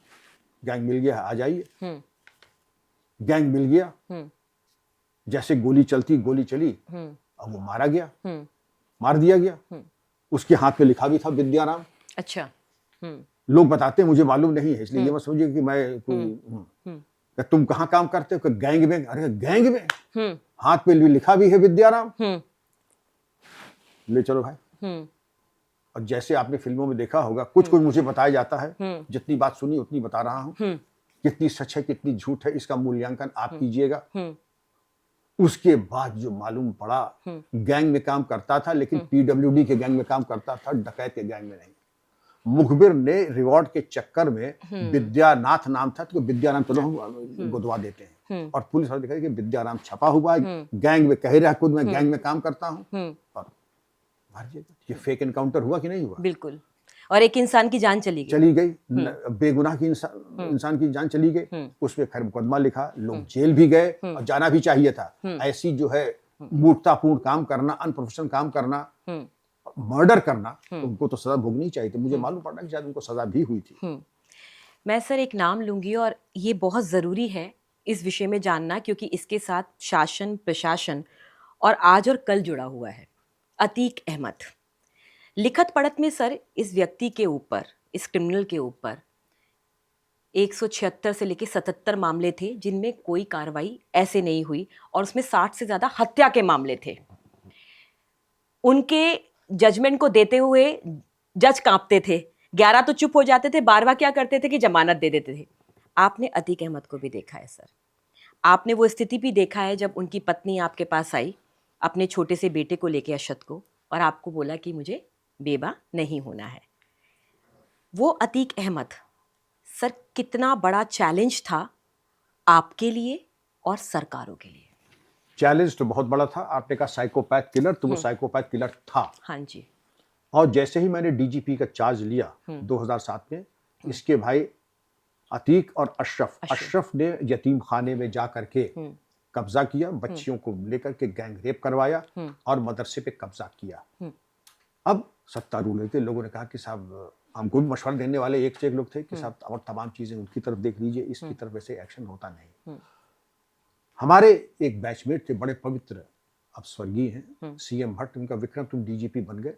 गैंग मिल गया, आ जाइए। गैंग मिल गया, जैसे गोली चलती, गोली चली, अब वो मारा गया, मार दिया गया। उसके हाथ पे लिखा भी था विद्याराम। अच्छा। लोग बताते हैं, मुझे मालूम नहीं है, इसलिए ये मत समझिए कि मैं तुम कहाँ काम करते हो, गैंग में। अरे गैंग में, हाथ पे लिखा भी है विद्याराम। ले चलो भाई। और जैसे आपने फिल्मों में देखा होगा, कुछ कुछ मुझे बताया जाता है, जितनी बात सुनी उतनी बता रहा हूं। कितनी सच है कितनी झूठ है, इसका मूल्यांकन आप कीजिएगा। उसके बाद जो मालूम पड़ा, गैंग में काम करता था, लेकिन PWD के गैंग में काम करता था, डकैत के गैंग में नहीं। मुखबिर ने रिवॉर्ड के चक्कर में, विद्यानाथ नाम था, तो विद्याराम चलो हम गुदवा देते हैं, और पुलिस वाले दिखाई कि विद्याराम छपा हुआ है, गैंग में कह रहा है खुद मैं गैंग में काम करता हूं, और मार दिया। ये फेक एनकाउंटर हुआ कि नहीं हुआ? बिल्कुल। और एक इंसान की जान चली गई। बेगुनाह की इंसान की जान चली गई। उस पे खैर मुकदमा लिखा, लोग जेल भी गए, और जाना भी चाहिए था। ऐसी जो है मूर्खतापूर्ण काम करना, अनप्रोफेशनल काम करना, मर्डर करना, तो उनको तो सजा भोगनी चाहिए थी। मुझे मालूम पड़ा कि शायद उनको सजा भी हुई थी। मैं सर एक नाम लूंगी, और ये बहुत ज़रूरी है इस विषय में जानना, क्योंकि इसके साथ शासन, प्रशासन और आज और कल जुड़ा हुआ है। अतीक अहमद। लिखत पढ़त में सर इस व्यक्ति के ऊपर, इस क्रिमिनल के ऊपर 176 से लेकर 77 मामले थे, जिनमें कोई कार्रवाई ऐसे नहीं हुई, और उसमें 60 से ज़्यादा हत्या के मामले थे। उनके जजमेंट को देते हुए जज कांपते थे, 11 तो चुप हो जाते थे, 12वां क्या करते थे कि जमानत दे देते थे। आपने अतीक अहमद को भी देखा है सर, आपने वो स्थिति भी देखा है जब उनकी पत्नी आपके पास आई अपने छोटे से बेटे को लेके, अशद को, और आपको बोला कि मुझे बेबा नहीं होना है। वो अतीक अहमद सर कितना बड़ा चैलेंज था आपके लिए और सरकारों के लिए? चैलेंज तो बहुत बड़ा था। आपने कहा साइकोपैथ किलर, तो वो साइकोपैथ किलर था। हाँ जी। और जैसे ही मैंने DGP का चार्ज लिया 2007 में, इसके भाई अतीक और अशरफ ने यतीम खाने में जा करके कब्जा किया, बच्चियों को लेकर के गैंग रेप करवाया, और मदरसे पे कब्जा किया। अब सत्तारूढ़ लोग थे, लोगों ने कहा कि साहब, हमको भी मशवरा देने वाले एक से एक लोग थे कि साहब और तमाम चीजें उनकी तरफ देख लीजिए, इसकी तरफ वैसे एक्शन होता नहीं। हमारे एक बैचमेट थे, बड़े पवित्र, अब स्वर्गीय हैं, CM भट्ट, उनका विक्रम तुम DGP बन गए,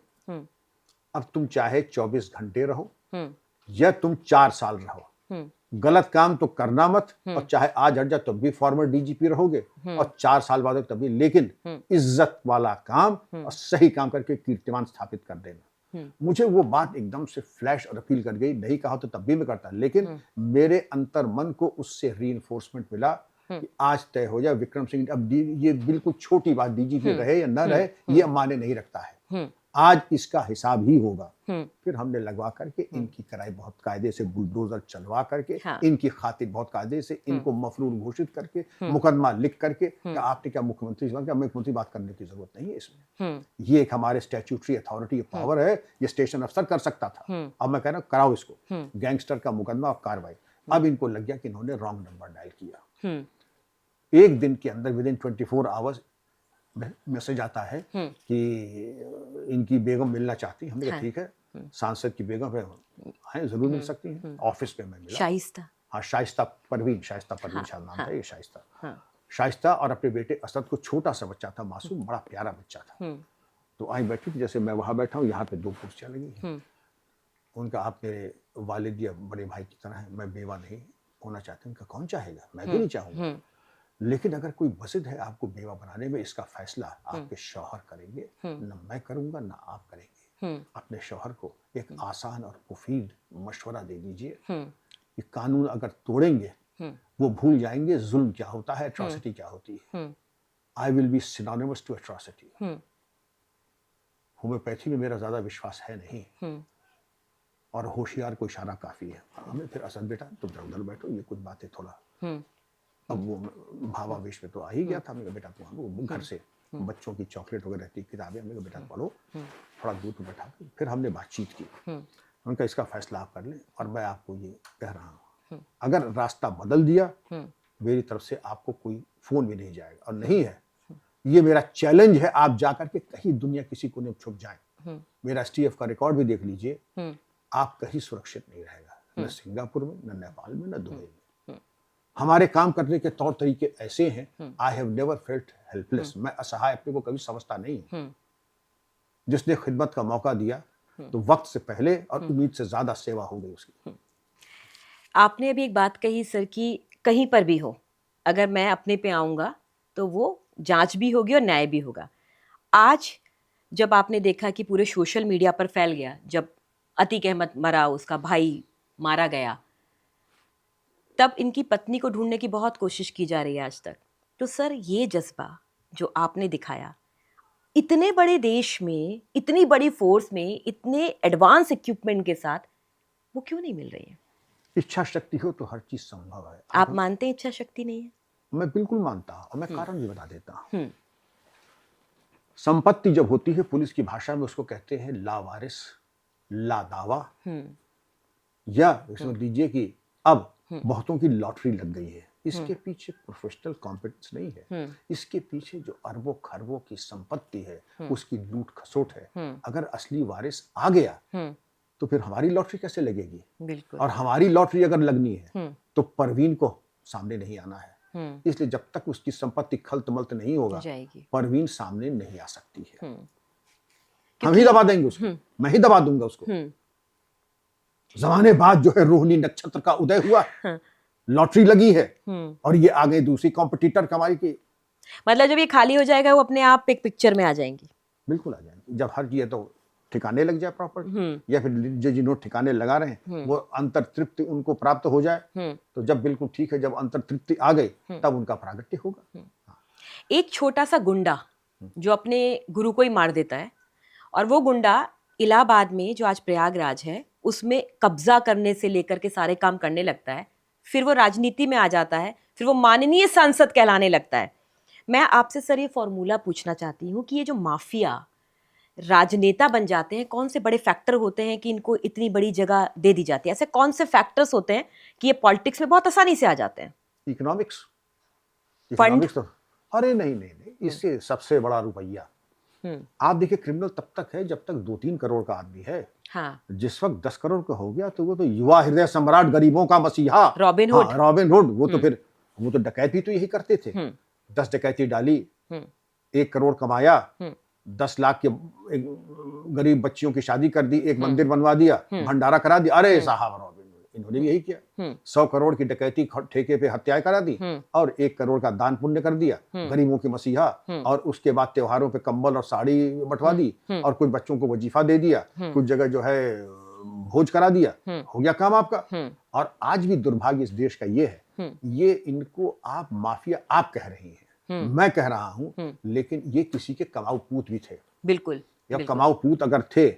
अब तुम चाहे 24 घंटे रहो या तुम 4 साल रहो, गलत काम तो करना मत, और चाहे आज हट जाए तब भी फॉर्मर DGP रहोगे, और 4 साल बाद तब भी, लेकिन इज्जत वाला काम और सही काम करके कीर्तिमान स्थापित कर देना। मुझे वो बात एकदम से फ्लैश और अपील कर गई। नहीं कहा तो तब भी मैं करता, लेकिन मेरे अंतर मन को उससे रीइंफोर्समेंट मिला कि आज तय हो जाए विक्रम सिंह। अब ये बिल्कुल छोटी बात, DGP रहे या न रहे, ये माने नहीं रखता है, आज इसका हिसाब ही होगा। फिर हमने लगवा करके इनकी कराई बहुत कायदे से, बुलडोजर चलवा करके, इनकी खातिर बहुत कायदे से, इनको मफरूर घोषित करके, मुकदमा लिख करके, कि आपने क्या मुख्यमंत्री, क्या मुख्यमंत्री बात करने की जरूरत नहीं है इसमें, ये एक हमारे स्टैट्यूटरी अथॉरिटी पावर है, ये स्टेशन अफसर कर सकता था। अब मैं कह रहा हूं कराओ इसको, गैंगस्टर का मुकदमा और कार्रवाई। अब इनको लग गया कि इन्होंने रॉन्ग नंबर डायल किया। एक दिन के अंदर, विदिन 24 आवर्स मैसेज आता है कि इनकी बेगम मिलना चाहती। हमने कहा ठीक है, सांसद की बेगम है, जरूर मिल सकती हैं। ऑफिस पे मैं मिला, शाइस्ता हाँ, शाइस्ता परवीन हाँ, शायद नाम हाँ, था, ये शाइस्ता। हाँ, शाइस्ता और अपने बेटे असद को, छोटा सा बच्चा था, मासूम, बड़ा प्यारा बच्चा था। हम्म, तो आई बैठी थी, जैसे मैं वहाँ बैठा हूँ, यहाँ पे 2 कुर्सियाँ लगी हैं। हम्म, उनका, आप मेरे वालिद या बड़े भाई की तरह हैं, मैं बेवा नहीं होना चाहता। उनका कौन चाहेगा, मैं भी नहीं चाहूँगा। हम्म, लेकिन अगर कोई मस्जिद है आपको बेवा बनाने में, इसका फैसला हम्म, आपके शौहर करेंगे, हम्म, न मैं करूँगा न आप करेंगे। हम्म, अपने शौहर को एक आसान और मुफीद मशवरा दे दीजिए हम्म, कि कानून अगर तोड़ेंगे, हम्म, वो भूल जाएंगे जुल्म क्या होता है, हम्म, एट्रॉसिटी क्या होती है। Hmm, I will be synonymous to atrocity. Hmm, homeopathy में मेरा ज़्यादा विश्वास है नहीं, हम्म, और होशियार को इशारा काफ़ी है। हमें फिर असद बेटा तुम उधर बैठो, ये कुछ बातें थोड़ा, हम्म, अब वो भावावेश में तो आ ही गया था। मेरा बेटा तुम वो घर से बच्चों की चॉकलेट वगैरह रहती, किताबें, मेरे बेटा पढ़ो, थोड़ा दूर पे बैठा के फिर हमने बातचीत की। उनका इसका फैसला आप कर लें, और मैं आपको ये कह रहा हूँ, अगर रास्ता बदल दिया, मेरी तरफ से आपको कोई फोन भी नहीं जाएगा, और नहीं है, ये मेरा चैलेंज है, आप जाकर के कहीं दुनिया किसी कोने में छुप जाएं, मेरा STF का रिकॉर्ड भी देख लीजिए, आप कहीं सुरक्षित नहीं रहेगा, न सिंगापुर में, न नेपाल में, न दुबई में। हमारे काम करने के तौर तरीके ऐसे हैं, I have never felt helpless, मैं असहाय अपने को कभी समझता नहीं हूं। जिसने खिदमत का मौका दिया, तो वक्त से पहले और उम्मीद से ज्यादा सेवा हो गई उसकी। आपने अभी एक बात कही सर कि कहीं पर भी हो, अगर मैं अपने पे आऊंगा तो वो जांच भी होगी और न्याय भी होगा। आज जब आपने देखा कि पूरे सोशल मीडिया पर फैल गया, जब अतीक अहमद मरा, उसका भाई मारा गया, तब इनकी पत्नी को ढूंढने की बहुत कोशिश की जा रही है आज तक। तो सर, ये जज्बा जो आपने दिखाया, इतने बड़े देश में, इतनी बड़ी फोर्स में, इतने एडवांस इक्विपमेंट के साथ, वो क्यों नहीं मिल रही है? इच्छा शक्ति हो तो हर चीज संभव है। आप मानते हैं इच्छा शक्ति नहीं है? मैं बिल्कुल मानता हूं, और मैं कारण भी बता देता हूं। संपत्ति जब होती है, पुलिस की भाषा में उसको कहते हैं लावारिस, ला दावा, या समझ लीजिए कि अब बहुतों की लॉटरी लग गई है। इसके पीछे प्रोफेशनल कॉम्पिटेंस नहीं है, इसके पीछे जो अरबों खरबों की संपत्ति है, उसकी लूट खसोट है। अगर असली वारिस आ गया, तो फिर हमारी लॉटरी कैसे लगेगी? बिल्कुल। और हमारी लॉटरी अगर लगनी है, तो परवीन को सामने नहीं आना है। इसलिए जब तक उसकी संपत्ति खल्त-मल्त नहीं होगा, परवीन सामने नहीं आ सकती है। हम ही दबा देंगे उसको, मैं ही दबा दूंगा उसको। जमाने बाद जो है रोहिणी नक्षत्र का उदय हुआ, लॉटरी लगी है, और ये आ गए दूसरी कॉम्पिटिटर कमाई की। मतलब जब ये खाली हो जाएगा, वो अपने आप एक पिक्चर में आ जाएंगी। बिल्कुल आ जाएंगी। जब हर चीज तो ठिकाने लग जाए प्रॉपर्टी, या फिर जो जिन्होंने ठिकाने लगा रहे हैं, वो अंतर तृप्ति उनको प्राप्त हो जाए, तो जब बिल्कुल ठीक है, जब अंतर तृप्ति आ गई, तब उनका प्रागट्य होगा। एक छोटा सा गुंडा जो अपने गुरु को ही मार देता है, और वो गुंडा इलाहाबाद में, जो आज प्रयागराज है, उसमें कब्जा करने से लेकर के सारे काम करने लगता है, फिर वो राजनीति में आ जाता है, फिर वो माननीय सांसद कहलाने लगता है। मैं आपसे सर ये फॉर्मूला पूछना चाहती हूँ कि ये जो माफिया राजनेता बन जाते हैं, कौन से बड़े फैक्टर होते हैं कि इनको इतनी बड़ी जगह दे दी जाती है? ऐसे कौन से फैक्टर्स होते हैं कि ये पॉलिटिक्स में बहुत आसानी से आ जाते हैं? इकोनॉमिक्स तो, अरे नहीं, इससे सबसे बड़ा रुपया। आप देखिए, क्रिमिनल तब तक है जब तक 2-3 करोड़ का आदमी है। हाँ। जिस वक्त 10 करोड़ का हो गया, तो वो तो युवा हृदय सम्राट, गरीबों का मसीहा, रॉबिन हुड। हाँ, रॉबिन हुड। वो तो फिर वो तो डकैती तो यही करते थे। 10 डकैती डाली, 1 करोड़ कमाया, 10 लाख के गरीब बच्चियों की शादी कर दी, एक मंदिर बनवा दिया, भंडारा करा दिया। अरे साहब, रॉबिन हुड इन्होंने भी यही किया। 100 करोड़ की डकैती ठेके पे हत्याएं करा दी, और 1 करोड़ का दान पुण्य कर दिया, गरीबों के मसीहा। और उसके बाद त्योहारों पे कंबल और साड़ी बंटवा दी, और कुछ बच्चों को वजीफा दे दिया, कुछ जगह जो है भोज करा दिया, हो गया काम आपका। और आज भी दुर्भाग्य इस देश का ये है, ये इनको आप माफिया आप कह रही हैं, मैं कह रहा हूं, लेकिन ये किसी के कमाऊ पूत भी थे। बिल्कुल। या कमाऊ पूत अगर थे,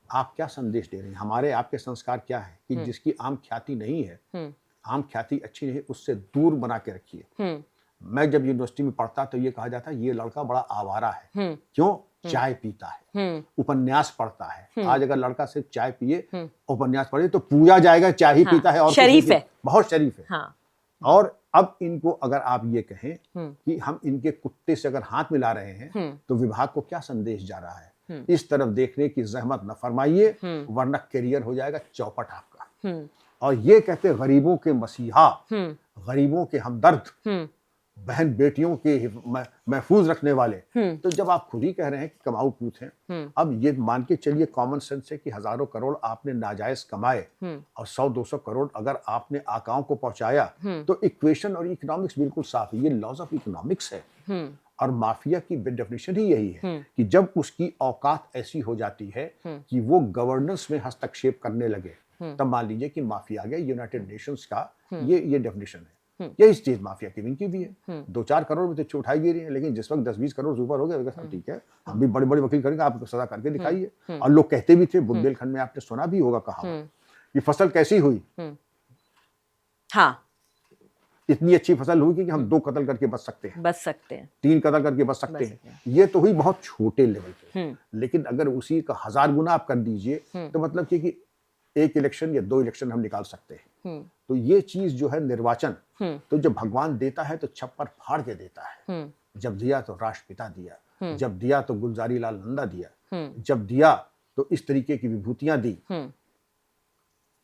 आप क्या संदेश दे रहे हैं? हमारे आपके संस्कार क्या है कि जिसकी आम ख्याति नहीं है, आम ख्याति अच्छी नहीं, उससे दूर बना के रखिए। मैं जब यूनिवर्सिटी में पढ़ता तो ये कहा जाता ये लड़का बड़ा आवारा है। क्यों? चाय पीता है, उपन्यास पढ़ता है। आज अगर लड़का सिर्फ चाय पिए, उपन्यास पढ़े, तो पूजा जाएगा, चाय ही पीता है, और शरीफ है, बहुत शरीफ है। हाँ। और अब इनको अगर आप ये कहें कि हम इनके कुत्ते से अगर हाथ मिला रहे हैं, तो विभाग को क्या संदेश जा रहा है? इस तरफ देखने की जहमत न फरमाइए, वरना करियर हो जाएगा चौपट आपका। और ये कहते गरीबों के मसीहा, गरीबों के हमदर्द, बहन बेटियों के महफूज रखने वाले। तो जब आप खुद ही कह रहे हैं कि कमाऊ पूत हैं, अब ये मान के चलिए कॉमन सेंस है कि हजारों करोड़ आपने नाजायज कमाए और 100-200 करोड़ अगर आपने आकाओं को पहुंचाया, तो इक्वेशन और इकोनॉमिक्स बिल्कुल साफ है। ये लॉज ऑफ इकोनॉमिक्स है। और माफिया की डेफिनेशन ही यही है कि जब उसकी औकात ऐसी हो जाती है कि वो गवर्नेंस में हस्तक्षेप करने लगे, तब मान लीजिए कि माफिया आ गया। यूनाइटेड नेशंस का ये डेफिनेशन है। यही चीज माफिया की विंग की भी है। 2-4 करोड़ में तो उठाई दी रही है, लेकिन जिस वक्त 10-20 करोड़ ऊपर हो गया, ठीक है, हम भी बड़े बड़े वकील करेंगे, आप सजा करके दिखाइए। और लोग कहते भी थे, बुंदेलखंड में आपने सुना भी होगा कहा कि फसल कैसी हुई, हाँ, इतनी अच्छी फसल हुई कि हम 2 कत्ल करके बच सकते हैं, 3 कत्ल करके बच सकते हैं। ये तो हुई बहुत छोटे लेवल पे, लेकिन अगर उसी का 1000 गुना आप कर दीजिए, तो मतलब कि 1 इलेक्शन या 2 इलेक्शन हम निकाल सकते हैं। तो ये चीज जो है निर्वाचन, तो जब भगवान देता है तो छप्पर फाड़ के देता है। जब दिया तो राष्ट्रपिता दिया, जब दिया तो गुलजारी लाल नंदा दिया, जब दिया तो इस तरीके की विभूतियां दी,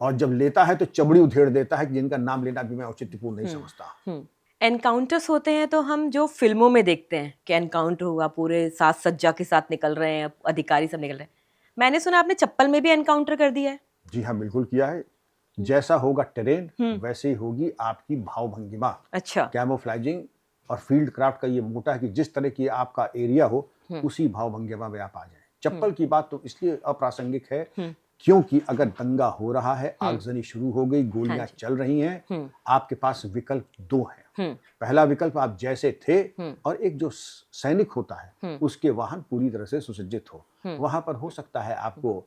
और जब लेता है तो चमड़ी उधेड़ देता है कि जिनका नाम लेना भी मैं औचित्यपूर्ण नहीं समझता। एनकाउंटर्स होते हैं तो हम जो फिल्मों में देखते हैं कि एनकाउंटर हुआ, पूरे साज सज्जा के साथ निकल रहे हैं, अधिकारी सब निकल रहे हैं। मैंने सुना आपने चप्पल में भी एनकाउंटर कर दिया है। जी हाँ, बिल्कुल किया है। जैसा होगा टेरेन, वैसे ही होगी आपकी भाव भंगिमा। अच्छा। कैमोफ्लेजिंग और फील्ड क्राफ्ट का ये मोटा है कि जिस तरह की आपका एरिया हो, उसी भाव भंगिमा में आप आ जाएं। चप्पल की बात तो इसलिए अप्रासंगिक है क्योंकि अगर दंगा हो रहा है, आगजनी शुरू हो गई, गोलियां चल रही हैं, आपके पास विकल्प 2 हैं। पहला विकल्प, आप जैसे थे, और एक जो सैनिक होता है उसके वाहन पूरी तरह से सुसज्जित हो। वहां पर हो सकता है आपको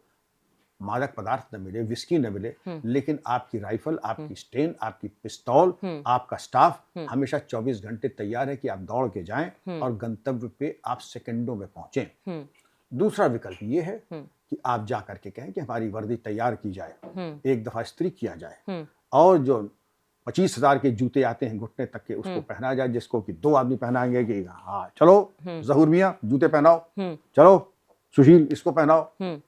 मादक पदार्थ न मिले, विस्की न मिले, लेकिन आपकी राइफल, आपकी स्टेन, आपकी पिस्तौल, आपका स्टाफ हमेशा 24 घंटे तैयार है कि आप दौड़ के जाएं और गंतव्य पे आप सेकंडों में पहुंचें। दूसरा विकल्प ये है कि आप जा करके कहें कि हमारी वर्दी तैयार की जाए, एक दफा इस्त्री किया जाए, और जो 25,000 के जूते आते हैं घुटने तक के, उसको पहना जाए, जिसको कि 2 आदमी पहनाएंगे कि हाँ चलो जहूर मियां जूते पहनाओ, चलो सुशील इसको पहनाओ।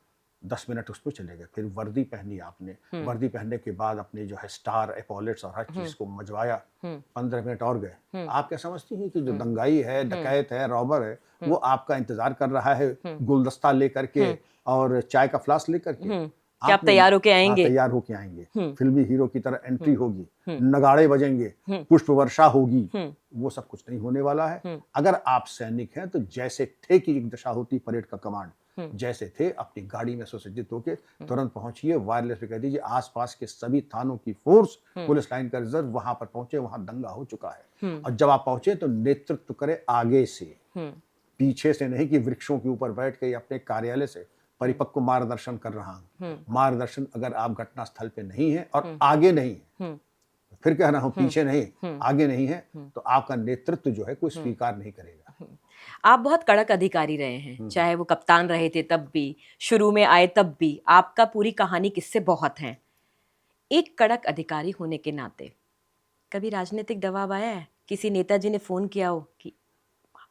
10 मिनट उस पर चले गए। फिर वर्दी पहनी आपने, वर्दी पहनने के बाद अपने जो है स्टार, एपॉलेट्स और हर चीज को मजवाया। 15 मिनट और गए। आप क्या समझती हैं कि जो दंगाई है, डकैत है, रॉबर है, वो आपका इंतजार कर रहा है गुलदस्ता लेकर के और चाय का फ्लास्क लेकर के? क्या आप तैयार होके आएंगे? तैयार होके आएंगे, फिल्मी हीरो की तरह एंट्री होगी, नगाड़े बजेंगे, पुष्प वर्षा होगी। वो सब कुछ नहीं होने वाला है। अगर आप सैनिक हैं तो जैसे थे कि एक दशा होती परेड का कमांड, जैसे थे अपनी गाड़ी में सुसज्जित होके तुरंत पहुंचिए, वायरलेस पे कह दीजिए आसपास के सभी थानों की फोर्स, पुलिस लाइन का रिजर्व वहां पर पहुंचे, वहां दंगा हो चुका है। और जब आप पहुंचे तो नेतृत्व करे आगे से, पीछे से नहीं कि वृक्षों के ऊपर बैठ के अपने कार्यालय से परिपक्व मार्गदर्शन कर रहा हूं। मार्गदर्शन अगर आप घटना स्थल पे नहीं है और आगे नहीं है, फिर कह रहा हूं पीछे नहीं, आगे नहीं है, तो आपका नेतृत्व जो है कोई स्वीकार नहीं करेगा। आप बहुत कड़क अधिकारी रहे हैं, चाहे वो कप्तान रहे थे तब भी, शुरू में आए तब भी। आपका पूरी कहानी किस्से बहुत हैं। एक कड़क अधिकारी होने के नाते कभी राजनीतिक दबाव आया है? किसी नेताजी ने फोन किया हो कि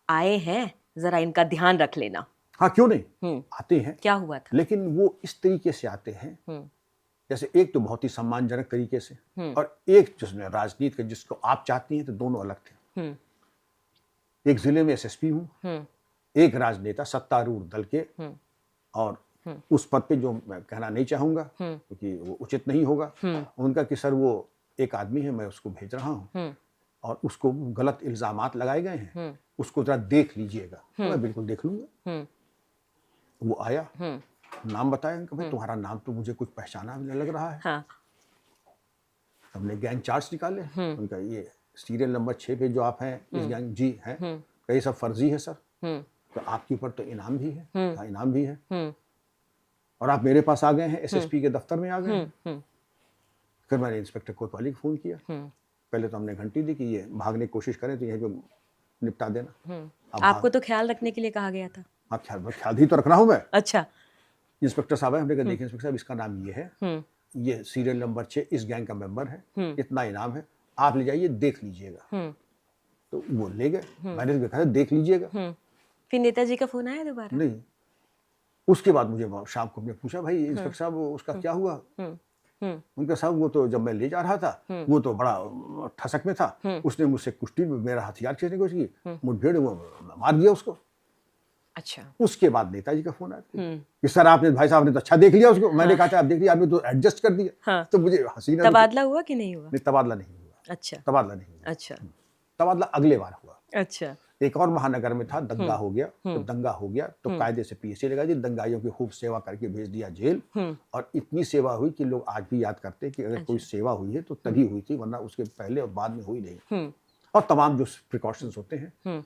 आए हैं, जरा इनका ध्यान रख लेना? हाँ, क्यों नहीं, आते हैं। क्या हुआ था? लेकिन वो इस तरीके से आते हैं, जैसे एक तो बहुत ही सम्मानजनक तरीके से, और एक जिसमें राजनीति के जिसको आप चाहती हैं, तो दोनों अलग थे। एक जिले में एसएसपी हूँ, एक राजनेता सत्तारूढ़ दल के, और उस पद पे जो मैं कहना नहीं चाहूंगा क्योंकि वो उचित नहीं होगा उनका, कि सर वो एक आदमी है, मैं उसको भेज रहा हूँ और उसको गलत इल्जामात लगाए गए हैं, उसको जरा देख लीजिएगा। मैं बिल्कुल देख लूंगा। वो आया, नाम बताया कि भाई तुम्हारा नाम तो मुझे कुछ पहचाना भी लग रहा है। हाँ। हमने गैंग चार्ट्स निकाले, उनका ये सीरियल नंबर 6 पे जो आप हैं इस गैंग जी हैं, कई सब फर्जी है सर, तो आपके ऊपर तो इनाम भी है। हाँ, इनाम भी है, और आप मेरे पास आ गए हैं, एसएसपी के दफ्तर में आ गए हैं। फिर मैंने इंस्पेक्टर कोतवाली को फोन किया। पहले तो हमने घंटी दी कि ये भागने की कोशिश करें तो यहीं पे निपटा देना। आपको तो ख्याल रखने के लिए कहा गया था। हाँ, ख्याल ही तो रखना हूं मैं। अच्छा। इंस्पेक्टर साहब है, हमने कहा देखिए इंस्पेक्टर साहब, इसका नाम ये है, ये सीरियल नंबर 6 इस गैंग का मेंबर है, इतना इनाम है, आप ले जाइए, देख लीजिएगा। तो वो ले गए, मैंने देखा देख लीजिएगा। फिर नेताजी का फोन आया दोबारा? नहीं। उसके बाद मुझे शाम को हमने पूछा, भाई इंस्पेक्टर साहब उसका क्या हुआ? उनका साहब वो तो जब मैं ले जा रहा था वो तो बड़ा ठसक में था, उसने मुझसे कुश्ती में मेरा हथियार खींचने की कोशिश की, मुठभेड़ वो मार दिया उसको। अच्छा। उसके बाद नेताजी का फोन आया कि सर आपने, भाई साहब ने तो अच्छा देख लिया उसको। मैंने कहा था आप देख लिया, आपने तो एडजस्ट कर दिया। तो मुझे हंसी ना, तबादला हुआ कि नहीं हुआ? नहीं, तबादला नहीं हुआ। अच्छा। तबादला नहीं हुआ। अच्छा। तबादला अगले बार हुआ। अच्छा। एक और महानगर में था, दंगा हो गया। तो दंगा हो गया तो कायदे से पीएससी लगा दी, दंगाइयों की खूब सेवा करके भेज दिया जेल। और इतनी सेवा हुई कि लोग आज भी याद करते हैं कि अगर कोई सेवा हुई है तो तभी हुई थी, वरना उसके पहले और बाद में हुई नहीं। और तमाम जो प्रिकॉशंस होते हैं।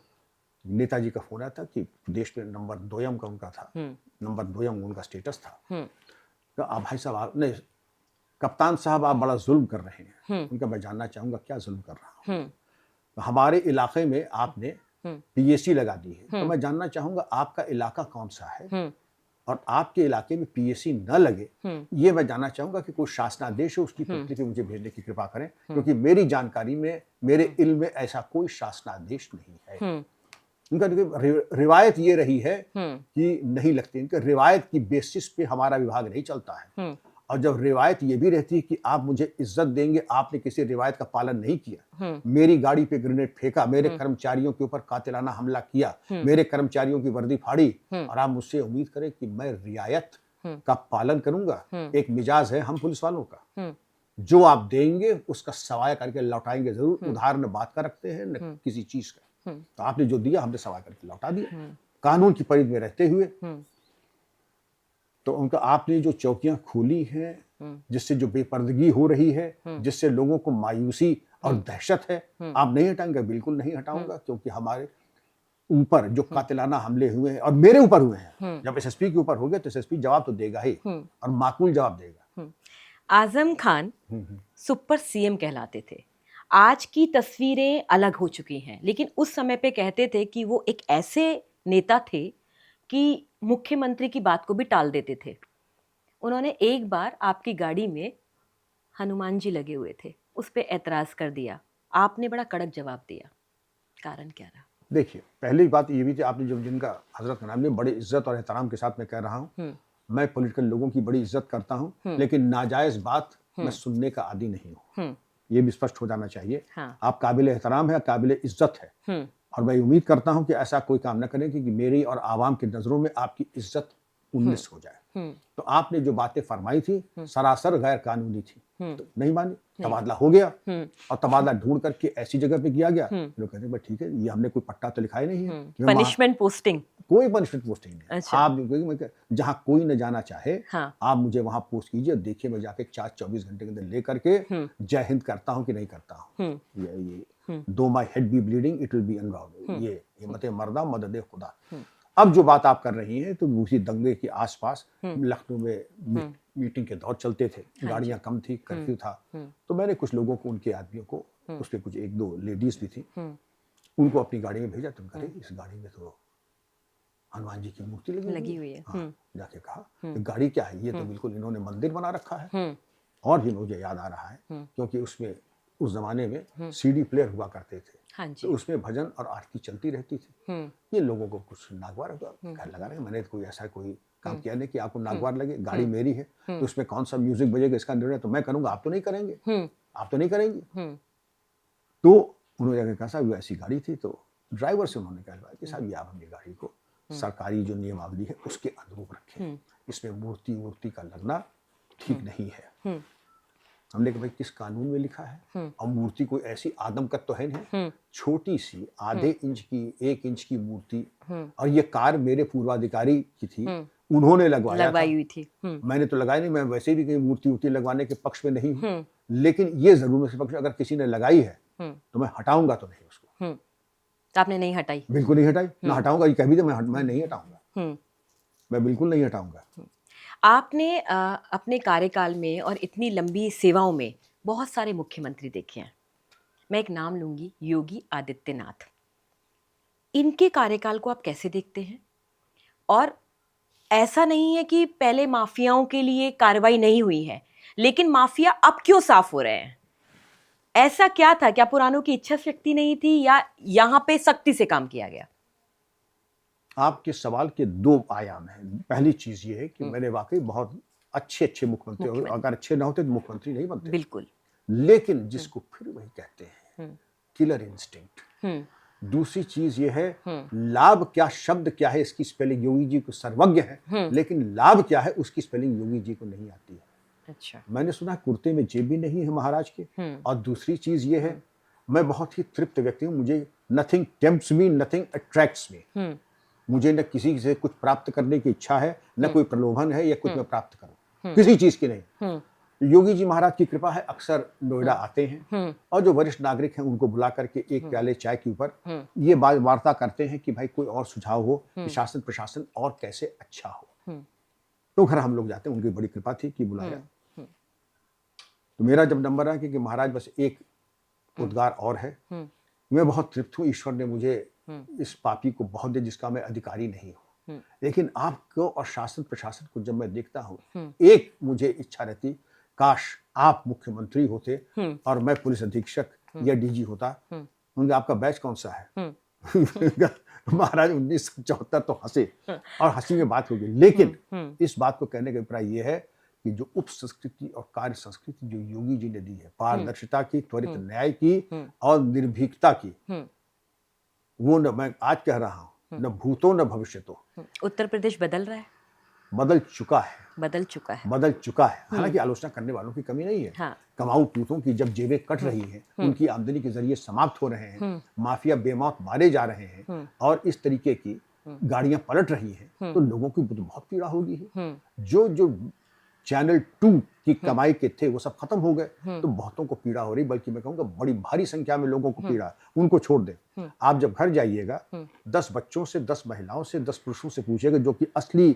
नेताजी का फोन आया था कि देश में नंबर 2 का उनका था, नंबर 2 उनका स्टेटस था। आप भाई साहब, आप नहीं, कप्तान साहब आप बड़ा जुल्म कर रहे हैं। उनका मैं जानना चाहूंगा क्या जुल्म कर रहा हूँ। हमारे इलाके में आपने पीएससी लगा दी है, तो मैं जानना चाहूंगा आपका इलाका कौन सा है, और आपके इलाके में पीएससी न लगे ये मैं जानना चाहूंगा कि कोई शासनादेश है, उसकी प्रतिलिपि मुझे भेजने की कृपा करें, क्योंकि मेरी जानकारी में, मेरे इल्म में ऐसा कोई शासनादेश नहीं है। उनका रिवायत ये रही है कि नहीं लगती, इनका रिवायत की बेसिस पे हमारा विभाग नहीं चलता है। और जब रिवायत ये भी रहती है कि आप मुझे इज्जत देंगे, आपने किसी रिवायत का पालन नहीं किया, मेरी गाड़ी पे ग्रेनेड फेंका, मेरे कर्मचारियों के ऊपर कातिलाना हमला किया, मेरे कर्मचारियों की वर्दी फाड़ी, और आप मुझसे उम्मीद करें कि मैं रियायत का पालन करूंगा। एक मिजाज है हम पुलिस वालों का, जो आप देंगे उसका सवाया करके लौटाएंगे जरूर। उधार न बात का रखते हैं न किसी चीज का। तो आपने जो दिया हमने सवाया करके लौटा दिया, कानून की परिधि में रहते हुए। तो उनका आपने जो चौकियां खोली हैं, जिससे जो बेपर्दगी हो रही है, जिससे लोगों को मायूसी और दहशत है, आप नहीं हटाएंगे? बिल्कुल नहीं हटाऊंगा, क्योंकि हमारे ऊपर जो कातिलाना हमले हुए हैं और मेरे ऊपर हुए हैं, जब एसएसपी के ऊपर हो गए तो एसएसपी जवाब तो देगा ही, और माकूल जवाब देगा। आजम खान सुपर सीएम कहलाते थे। आज की तस्वीरें अलग हो चुकी हैं, लेकिन उस समय पे कहते थे कि वो एक ऐसे नेता थे कि मुख्यमंत्री की बात को भी टाल देते थे। उन्होंने एक बार आपकी गाड़ी में हनुमान जी लगे हुए थे, उस पे ऐतराज कर दिया, आपने बड़ा कड़क जवाब दिया, कारण क्या रहा? देखिए, पहली बात ये भी थी, आपने जब जिनका हजरत का नाम लिया, बड़े इज्जत और एहतराम के साथ मैं कह रहा हूँ, मैं पॉलिटिकल लोगों की बड़ी इज्जत करता हूँ, लेकिन नाजायज बात मैं सुनने का आदी नहीं हूँ। ये भी स्पष्ट हो जाना चाहिए। आप काबिल एहतराम है, काबिल इज्जत है, और मैं उम्मीद करता हूं कि ऐसा कोई काम न करें कि मेरी और आवाम की नजरों में आपकी इज्जत उन्नीस हो जाए। तो आपने जो बातें फरमाई थी सरासर गैर कानूनी थी, तो नहीं मानी, तबादला हो गया, और तबादला ढूंढ करके ऐसी जगह पे किया गया। लोग कहते हैं ठीक है, ये हमने कोई पट्टा तो लिखा ही नहीं है, पनिशमेंट पोस्टिंग, कोई पनिशमेंट पोस्टिंग नहीं। अच्छा। आप जहां कोई न जाना चाहे, आप मुझे वहां पोस्ट कीजिए, देखिए मैं जाके 4-24 घंटे के अंदर लेकर के जय हिंद करता हूँ कि नहीं करता हूँ। ये दो my head be bleeding it will be unround, ये मते मर्दा मदद खुदा। अब जो बात आप कर रही हैं, तो उसी दंगे के आसपास लखनऊ में मीटिंग के दौर चलते थे, गाड़ियां कम थी, कर्फ्यू था, तो मैंने कुछ लोगों को, उनके आदमियों को, उसमें कुछ 1-2 लेडीज भी थी, उनको अपनी गाड़ी में भेजा। तुम कहे इस गाड़ी में तो हनुमान जी की मूर्ति लगी हुई है। जाके कहा गाड़ी क्या है, ये तो बिल्कुल इन्होंने मंदिर बना रखा है। और भी मुझे याद आ रहा है, क्योंकि उसमें उस जमाने में सीडी प्लेयर हुआ करते थे, तो उसमें भजन और आरती चलती रहती थी। ये लोगों को कुछ नागवार लगा रहे, मैंने कोई ऐसा कोई काम किया नहीं कि आपको नागवार लगे। गाड़ी मेरी है, तो उसमें कौन सा म्यूजिक बजेगा इसका निर्णय तो मैं करूंगा, आप तो नहीं करेंगे, आप तो नहीं करेंगे। तो उन्होंने कहा साहब ऐसी गाड़ी थी, तो ड्राइवर से उन्होंने कहा कि साहब ये आप अपनी गाड़ी को सरकारी जो नियमावली है उसके अनुरूप रखें, इसमें मूर्ति का लगना ठीक नहीं है। हमने कहा भाई किस कानून में लिखा है? और मूर्ति कोई ऐसी आदमकत तो है नहीं, छोटी सी आधे इंच की 1 इंच की मूर्ति, और ये कार मेरे पूर्वाधिकारी की थी, उन्होंने लगवाई हुई थी। मैंने तो लगाई नहीं, मैं वैसे भी कहीं मूर्ति लगवाने के पक्ष में नहीं हूँ, लेकिन ये जरूर मेरे पक्ष, अगर किसी ने लगाई है तो मैं हटाऊंगा तो नहीं उसको। तो आपने नहीं हटाई? बिल्कुल नहीं हटाई, ना हटाऊंगा, ये कह भी दे मैं नहीं हटाऊंगा, मैं बिल्कुल नहीं हटाऊंगा। आपने अपने कार्यकाल में और इतनी लंबी सेवाओं में बहुत सारे मुख्यमंत्री देखे हैं। मैं एक नाम लूंगी, योगी आदित्यनाथ। इनके कार्यकाल को आप कैसे देखते हैं? और ऐसा नहीं है कि पहले माफियाओं के लिए कार्रवाई नहीं हुई है, लेकिन माफिया अब क्यों साफ हो रहे हैं? ऐसा क्या था? क्या पुरानों की इच्छा शक्ति नहीं थी, या यहां पे सख्ती से काम किया गया? आपके सवाल के 2 आयाम हैं। पहली चीज ये है कि मैंने वाकई बहुत अच्छे अच्छे मुख्यमंत्री हो, अगर अच्छे ना होते तो मुख्यमंत्री नहीं बनते। बिल्कुल। लेकिन जिसको फिर वही कहते हैं किलर इंस्टिंक्ट। हम्म। दूसरी चीज ये है, लाभ क्या, शब्द क्या है, इसकी स्पेलिंग योगी जी को सर्वज्ञ है, लेकिन लाभ क्या है उसकी स्पेलिंग योगी जी को नहीं आती है। अच्छा। मैंने सुना कुर्ते में जेब भी नहीं है महाराज के। और दूसरी चीज ये है, मैं बहुत ही तृप्त व्यक्ति हूँ, मुझे नथिंग टेम्प्ट्स मी, नथिंग अट्रैक्ट्स मी। मुझे न किसी से कुछ प्राप्त करने की इच्छा है, न कोई प्रलोभन है या कुछ मैं प्राप्त करूं, किसी चीज की नहीं। योगी जी महाराज की कृपा है, अक्सर नोएडा आते हैं और जो वरिष्ठ नागरिक हैं उनको बुला करके एक प्याले चाय के ऊपर ये वार्ता करते हैं कि भाई कोई और सुझाव हो कि शासन प्रशासन और कैसे अच्छा हो। तो घर हम लोग जाते हैं, उनकी बड़ी कृपा थी कि बुलाया। तो मेरा जब नंबर आया कि महाराज बस एक उद्गार और है, मैं बहुत तृप्त हूँ, ईश्वर ने मुझे इस पापी को बहुत दे जिसका मैं अधिकारी नहीं हूँ, लेकिन आपको और शासन प्रशासन को जब मैं देखता हूँ, एक मुझे इच्छा रहती, काश आप मुख्यमंत्री होते और मैं पुलिस अधीक्षक या डीजी होता। उनका आपका बैच कौन सा है? महाराज 1974 तो हंसे और हंसी में बात होगी, लेकिन इस बात को कहने का अभिप्राय यह है कि जो उप संस्कृति और कार्य संस्कृति जो योगी जी ने दी है, पारदर्शिता की, त्वरित न्याय की और निर्भीकता की, वो न मैं आज कह रहा हूँ, न भूतो न भविष्यतो। उत्तर प्रदेश बदल रहा है, बदल चुका है, बदल चुका है, बदल चुका है। हालांकि आलोचना करने वालों की कमी नहीं है। हाँ। कमाऊ पूतों की जब जेबें कट रही हैं, उनकी आमदनी के जरिए समाप्त हो रहे हैं, माफिया बेमौत मारे जा रहे हैं और इस तरीके की गाड़ियां पलट रही हैं, तो लोगों की बहुत पीड़ा होगी। जो जो चैनल 2 की कमाई के थे वो सब खत्म हो गए, तो बहुतों को पीड़ा हो रही, बल्कि मैं कहूँगा बड़ी भारी संख्या में लोगों को पीड़ा। उनको छोड़ दें, आप जब घर जाइएगा 10 बच्चों से, 10 महिलाओं से, 10 पुरुषों से पूछिएगा जो कि असली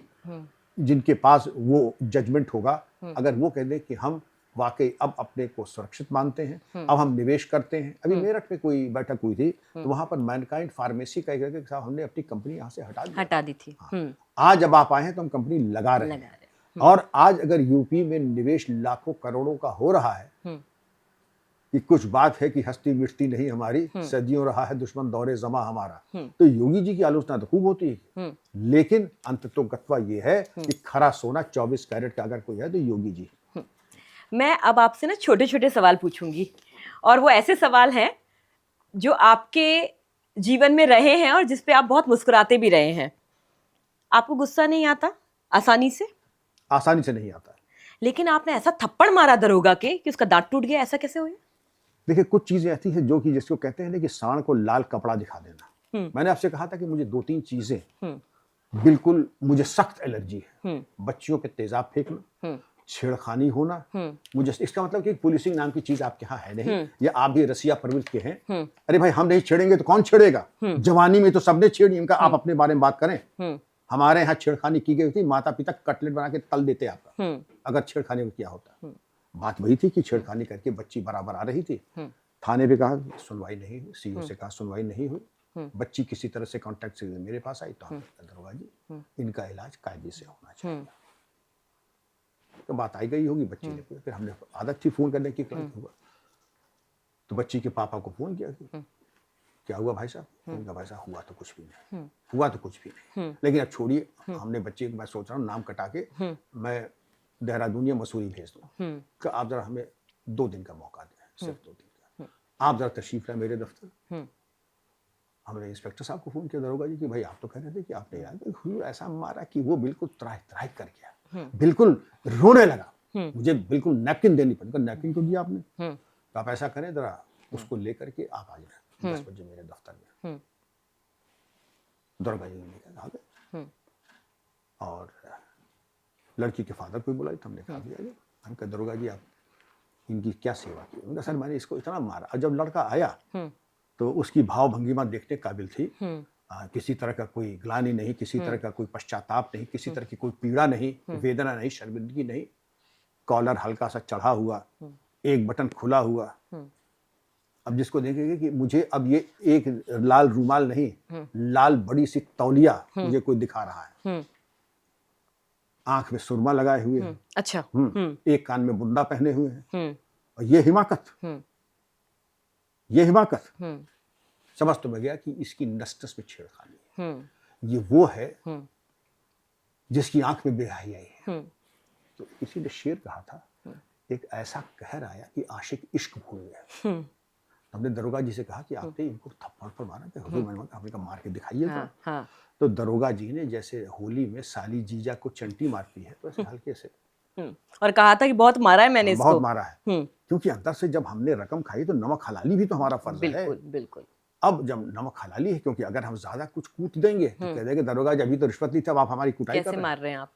जिनके पास वो जजमेंट होगा, अगर वो कह दे कि हम वाकई अब अपने को सुरक्षित मानते हैं, अब हम निवेश करते हैं। अभी मेरठ में कोई बैठक हुई थी, तो वहां पर मैनकाइंड फार्मेसी का एक साहब हमने अपनी कंपनी यहाँ से हटा दी थी। आज अब आप आए हैं तो हम कंपनी लगा रहे हैं। और आज अगर यूपी में निवेश लाखों करोड़ों का हो रहा है, कि कुछ बात है कि हस्ती मिटती नहीं हमारी, सदियों रहा है दुश्मन दौरे जमा हमारा, तो योगी जी की आलोचना तो खूब होती है, लेकिन अंततोगत्वा ये है कि खरा सोना 24 कैरेट का अगर कोई है तो योगी जी। मैं अब आपसे ना छोटे छोटे सवाल पूछूंगी, और वो ऐसे सवाल हैं जो आपके जीवन में रहे हैं और जिसपे आप बहुत मुस्कुराते भी रहे हैं। आपको गुस्सा नहीं आता आसानी से? आसानी से नहीं आता है। लेकिन आपने ऐसा थप्पड़ मारा दरोगा के कि उसका दांत टूट गया, ऐसा कैसे हुआ? देखिए, कुछ चीजें ऐसी हैं जो कि जिसको कहते हैं ना कि सांड को लाल कपड़ा दिखा देना। मैंने आपसे कहा था कि मुझे 2-3 चीजें बिल्कुल मुझे सख्त एलर्जी है। बच्चियों पे तेजाब फेंकना, छेड़खानी होना, मुझे इसका मतलब कि पुलिसिंग नाम की चीज आपके यहाँ है नहीं, या आप भी रसिया प्रवृत्ति के हैं। अरे भाई, हम नहीं छेड़ेंगे तो कौन छेड़ेगा? जवानी में तो सबने छेड़ी, उनका आप अपने बारे में बात करें। हमारे यहाँ छेड़खानी की गई थी, माता पिता कटलेट बना के तल देते आपका, अगर छेड़खानी को किया होता। बात वही थी कि छेड़खानी करके बच्ची बराबर आ रही थी, थाने पे कहा सुनवाई नहीं हुई, सीओ से कहा सुनवाई नहीं हुई, बच्ची किसी तरह से कांटेक्ट से मेरे पास आई, तो हम दरोगा जी इनका इलाज कायदे से होना चाहिए। तो बात आई गई होगी, बच्ची ने, फिर हमने आदत थी फोन करने की, हुआ तो बच्ची के पापा को फोन किया कि क्या हुआ भाई साहब? उनका भाई साहब हुआ तो कुछ भी नहीं, हुआ तो कुछ भी नहीं, लेकिन अब छोड़िए, हमने बच्चे को, मैं सोच रहा हूँ नाम कटा के मैं देहरादून या मसूरी भेज दूँ, तो आप जरा हमें 2 दिन का मौका दें, सिर्फ 2 दिन का, आप जरा तशरीफ लाए मेरे दफ्तर। हमने इंस्पेक्टर साहब को फोन किया, दरोगा जी, कि भाई आप तो कह रहे थे कि आपने यार ऐसा मारा कि वो बिल्कुल त्राह त्राह कर गया, बिल्कुल रोने लगा, मुझे बिल्कुल नैपकिन देनी पड़ी। नैपकिन क्यों दिया आपने? तो आप ऐसा करें, जरा उसको लेकर के आप आ जाए 10 बजे मेरे दफ्तर में। दरोगा जी ने लेकर आ गए और लड़की के फादर को बुलाई, तो हमने कहा दिया, हम कहा दरोगा जी आप इनकी क्या सेवा की? उनका सर मैंने इसको इतना मारा। और जब लड़का आया तो उसकी भाव भंगिमा देखने काबिल थी, किसी तरह का कोई ग्लानि नहीं, किसी तरह का कोई पश्चाताप नहीं, किसी तरह की कोई पीड़ा नहीं, वेदना नहीं, शर्मिंदगी नहीं। कॉलर हल्का सा चढ़ा हुआ, एक बटन खुला हुआ। अब जिसको देखेंगे कि मुझे अब ये एक लाल रूमाल नहीं, लाल बड़ी सी तौलिया मुझे कोई दिखा रहा है, आंख में सुरमा लगाए हुए हैं, अच्छा, एक कान में बुंदा पहने हुए हैं, और ये हिमाकत, ये हिमाकत। समझ तो मैं गया कि इसकी नस-नस में छेड़खानी है। ये वो है जिसकी आंख में बेहयाई है, तो किसी ने शेर कहा था, एक ऐसा कहर आया कि आशिक इश्क भूल गया। हमने दरोगा जी से कहा कि आपने इनको थप्पड़ पर मारा क्या? हुजूर मैंने कहा, आपने कहा मार के दिखाइए हाँ, हाँ। तो दरोगा जी ने जैसे होली में साली जीजा को चंटी मारती है तो ऐसे हल्के से और कहा था कि बहुत मारा है मैंने इसको। बहुत मारा है, क्योंकि अंदर से जब हमने रकम खाई तो नमक हलाली भी तो हमारा फर्ज है। बिल्कुल बिल्कुल। अब जब नमक हलाली है, क्योंकि अगर हम ज्यादा कुछ कूट देंगे तो कह देंगे दरोगा जी अभी तो रिश्वत नहीं था, अब आप हमारी कुटाई कर कैसे रहे हैं। मार रहे हैं आप?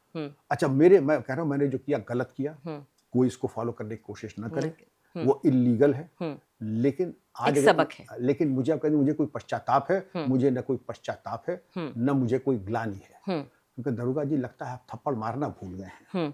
अच्छा, मैं कह रहा हूँ मैंने जो किया गलत किया, कोई इसको फॉलो करने की कोशिश न करे, वो इलीगल है। लेकिन आज एक सबक है। लेकिन मुझे आप कहते मुझे कोई पश्चाताप है, मुझे न कोई पश्चाताप है न मुझे कोई ग्लानि है, क्योंकि दरोगा जी लगता है आप थप्पड़ मारना भूल गए हैं।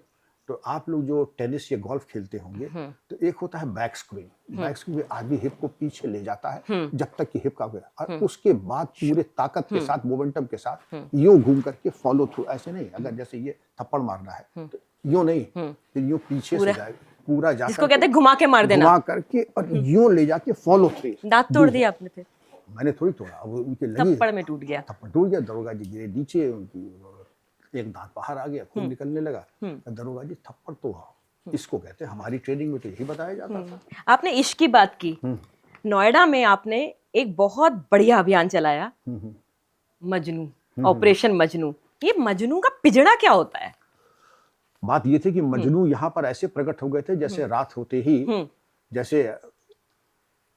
तो आप लोग जो टेनिस या गोल्फ खेलते होंगे तो एक होता है बैक स्क्रीन। बैक स्क्रीन में आदमी हिप को पीछे ले जाता है जब तक कि हिप का हुआ, और उसके बाद पूरे ताकत के साथ मोमेंटम के साथ यूं घूम करके फॉलो थ्रू। ऐसे नहीं, अगर जैसे ये थप्पड़ मारना है तो यूं नहीं, फिर यूं पीछे से जाएगा पूरा, जा जिसको कहते हैं घुमा के मार देना, घुमा करके और यूं ले जाके फॉलो थ्रू। दांत तोड़ दिया आपने फिर? मैंने थोड़ी तोड़ा, अब उनके लगी थप्पड़ में टूट गया। थप्पड़ टूट गया, दरोगा जी गिरे नीचे, उनकी एक दांत बाहर आ गया, खून निकलने लगा। दरोगा जी थप्पड़ तो इसको कहते हैं, हमारी ट्रेनिंग में तो यही बताया जाता था। आपने इश्क की बात की, नोएडा में आपने एक बहुत बढ़िया अभियान चलाया, मजनू, ऑपरेशन मजनू। ये मजनू का पिजड़ा क्या होता है? बात ये थी कि मजनू यहाँ पर ऐसे प्रकट हो गए थे जैसे रात होते ही, जैसे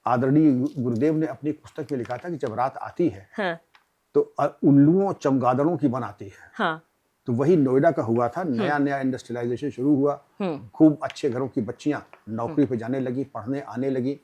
आदरणीय गुरुदेव ने अपनी पुस्तक में लिखा था कि जब रात आती है हाँ, तो उल्लुओं चमगादड़ों की बनाती है। हाँ, तो वही नोएडा का हुआ था, नया नया इंडस्ट्रियलाइजेशन शुरू हुआ, खूब अच्छे घरों की बच्चियां नौकरी पे जाने लगी, पढ़ने आने लगी,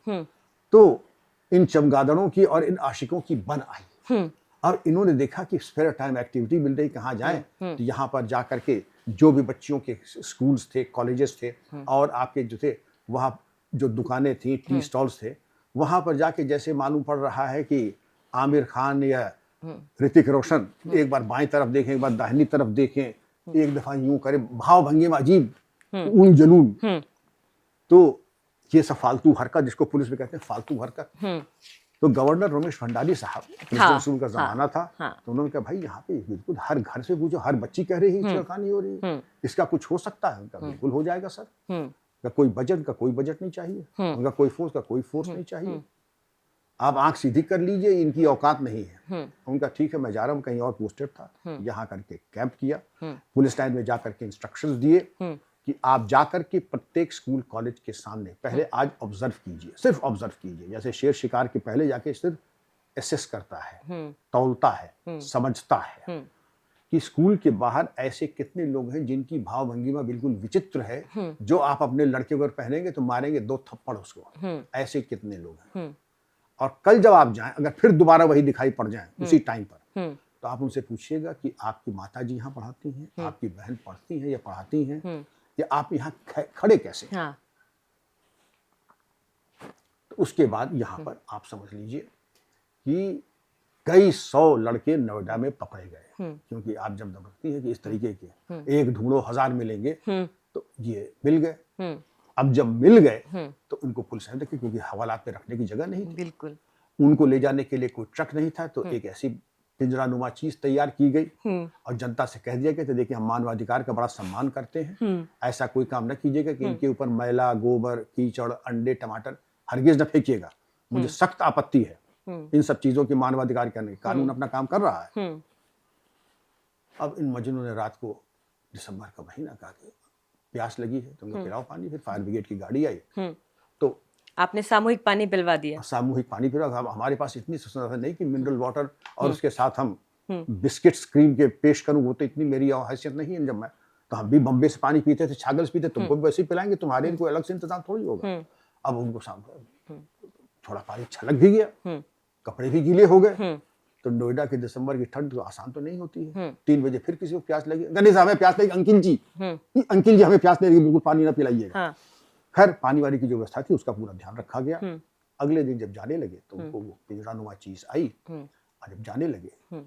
तो इन चमगादड़ों की और इन आशिकों की बन आई। और इन्होंने देखा कि स्पेयर टाइम एक्टिविटी मिल रही, कहाँ जाएं, तो यहाँ पर जा करके जो भी बच्चियों के स्कूल्स थे, कॉलेजेस थे, और आपके जो थे वहाँ जो दुकानें थी, टी स्टॉल्स थे, वहाँ पर जाके जैसे मालूम पड़ रहा है कि आमिर खान या ऋतिक रोशन एक बार बाएं तरफ देखें, एक बार दाहिनी तरफ देखें, एक दफा यूं करें, भाव भंगी में अजीब ऊन जलून, तो ये सब फालतू हरकत, जिसको पुलिस में कहते हैं फालतू हरकत। तो गवर्नर रमेश भंडारी साहब, प्रेसिडेंट स्कूल का जमाना था, तो उन्होंने कहा भाई यहाँ पे बिल्कुल हर घर से पूछो, हर बच्ची कह रही है छेड़खानी हो रही है, इसका कुछ हो सकता है? उनका बिल्कुल हो जाएगा सर, का कोई बजट नहीं चाहिए, उनका कोई फोर्स का कोई फोर्स नहीं चाहिए, आप आंख सीधी कर लीजिए, इनकी औकात नहीं है। उनका ठीक है, मैं जा रहा हूँ, कहीं और पोस्टेड था, यहाँ करके कैंप किया, पुलिस लाइन में जा करके इंस्ट्रक्शंस दिए कि आप जा करके प्रत्येक स्कूल कॉलेज के सामने पहले आज ऑब्जर्व कीजिए, सिर्फ ऑब्जर्व कीजिए, जैसे शेर शिकार के पहले जाके सिर्फ एसेस करता है, तौलता है, समझता है कि स्कूल के बाहर ऐसे कितने लोग हैं जिनकी भाव भंगिमा बिल्कुल विचित्र है, जो आप अपने लड़के को पहनेंगे तो मारेंगे 2 थप्पड़ उसको, ऐसे कितने लोग हैं। और कल जब आप जाएं, अगर फिर दोबारा वही दिखाई पड़ जाए उसी टाइम पर, तो आप उनसे पूछिएगा कि आपकी माता जी यहाँ पढ़ाती हैं, आपकी बहन पढ़ती हैं या पढ़ाती हैं, या आप यहाँ खड़े कैसे हैं? हाँ। तो उसके बाद यहाँ पर आप समझ लीजिए कि कई 100 लड़के नोएडा में पकड़े गए, क्योंकि आप जब देखती है कि इस तरीके के एक ढूंढो 1000 मिलेंगे, तो ये मिल गए। अब जब मिल गए तो उनको पुलिस ने देखी, क्योंकि हवालात पे रखने की जगह नहीं थी, बिल्कुल उनको ले जाने के लिए कोई ट्रक नहीं था, तो एक ऐसी पिंजरानुमा चीज तैयार की गई और जनता से कह दिया गया कि देखिए हम मानवाधिकार का बड़ा सम्मान करते हैं, ऐसा कोई काम न कीजिएगा कि इनके ऊपर मैला, गोबर, कीचड़, अंडे, टमाटर हरगिज न फेंकिएगा, मुझे सख्त आपत्ति है इन सब चीजों की मानवाधिकार करने। कानून अपना काम कर रहा है। अब इन मजनू ने रात को, दिसंबर का महीना, कहा कि प्यास लगी है, तुमने पिलाओ पानी। फिर फायर ब्रिगेड की गाड़ी आई, तो आपने सामूहिक पानी पिलवा दिया। सामूहिक पानी पिला। हमारे पास इतनी सुविधा नहीं कि मिनरल वाटर और उसके साथ हम बिस्किट्स क्रीम के पेश करूं, वो तो इतनी मेरी हैसियत नहीं है। जब मैं, तो हम भी बम्बे से पानी पीते थे, छागल से पीते, तुमको भी वैसे ही पिलाएंगे, तुम्हारे कोई अलग से इंतजाम थोड़ी होगा। अब उनको थोड़ा पानी छलक भी गया, कपड़े भी गीले हो गए। तो नोएडा के दिसंबर की ठंड तो आसान तो नहीं होती है। 3 बजे फिर किसी को प्यास लगी, गणेश हमें प्यास लगी, अंकिल जी हमें प्यास लगी, बिल्कुल पानी ना पिलाइएगा। खैर पानी वाली की जो व्यवस्था थी उसका पूरा ध्यान रखा गया। अगले दिन जब जाने लगे तो उनको वो पिंजरानुमा चीज आई, और जब जाने लगे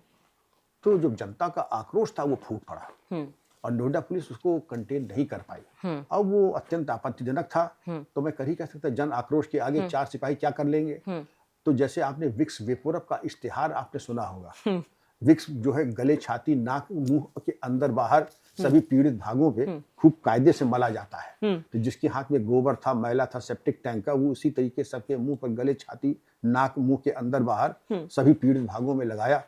तो जो जनता का आक्रोश था वो फूट पड़ा, और नोएडा पुलिस उसको कंटेन नहीं कर पाई। अब वो अत्यंत आपत्तिजनक था, तो मैं कर ही कह सकता, जन आक्रोश के आगे 4 सिपाही क्या कर लेंगे। तो जैसे आपने विक्स वेपोरअप का इश्तिहार आपने सुना होगा, विक्स जो है गले, छाती, नाक, मुंह के अंदर बाहर सभी पीड़ित भागों पे खूब कायदे से मला जाता है। तो जिसके हाथ में गोबर था, मैला था, सेप्टिक टैंक का, वो उसी तरीके सबके मुंह पर गले, छाती, नाक, मुंह के अंदर बाहर सभी पीड़ित भागों में लगाया।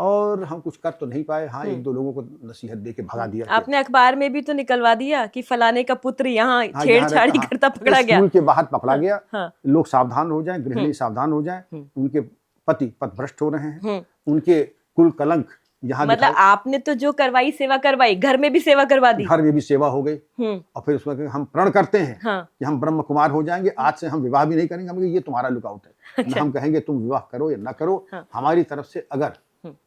और हम कुछ कर तो नहीं पाए, हाँ 1-2 लोगों को नसीहत दे के भगा दिया। आपने अखबार में भी तो निकलवा दिया कि फलाने का पुत्र यहाँ हाँ, छेड़छाड़ी करता पकड़ा गया, स्कूल के बाहर पकड़ा गया। हाँ। लोग सावधान हो जाएं, गृहिणी सावधान हो जाएं, उनके पति पथभ्रष्ट हो रहे हैं, उनके कुल कलंक यहाँ मतलब आपने तो जो करवाई सेवा करवाई, घर में भी सेवा करवा दी, घर में भी सेवा हो गई। और फिर उसमें हम प्रण करते हैं कि हम ब्रह्म कुमार हो जाएंगे, आज से हम विवाह भी नहीं करेंगे, हम ये तुम्हारा लुकआउट है। न हम कहेंगे तुम विवाह करो या न करो, हमारी तरफ से अगर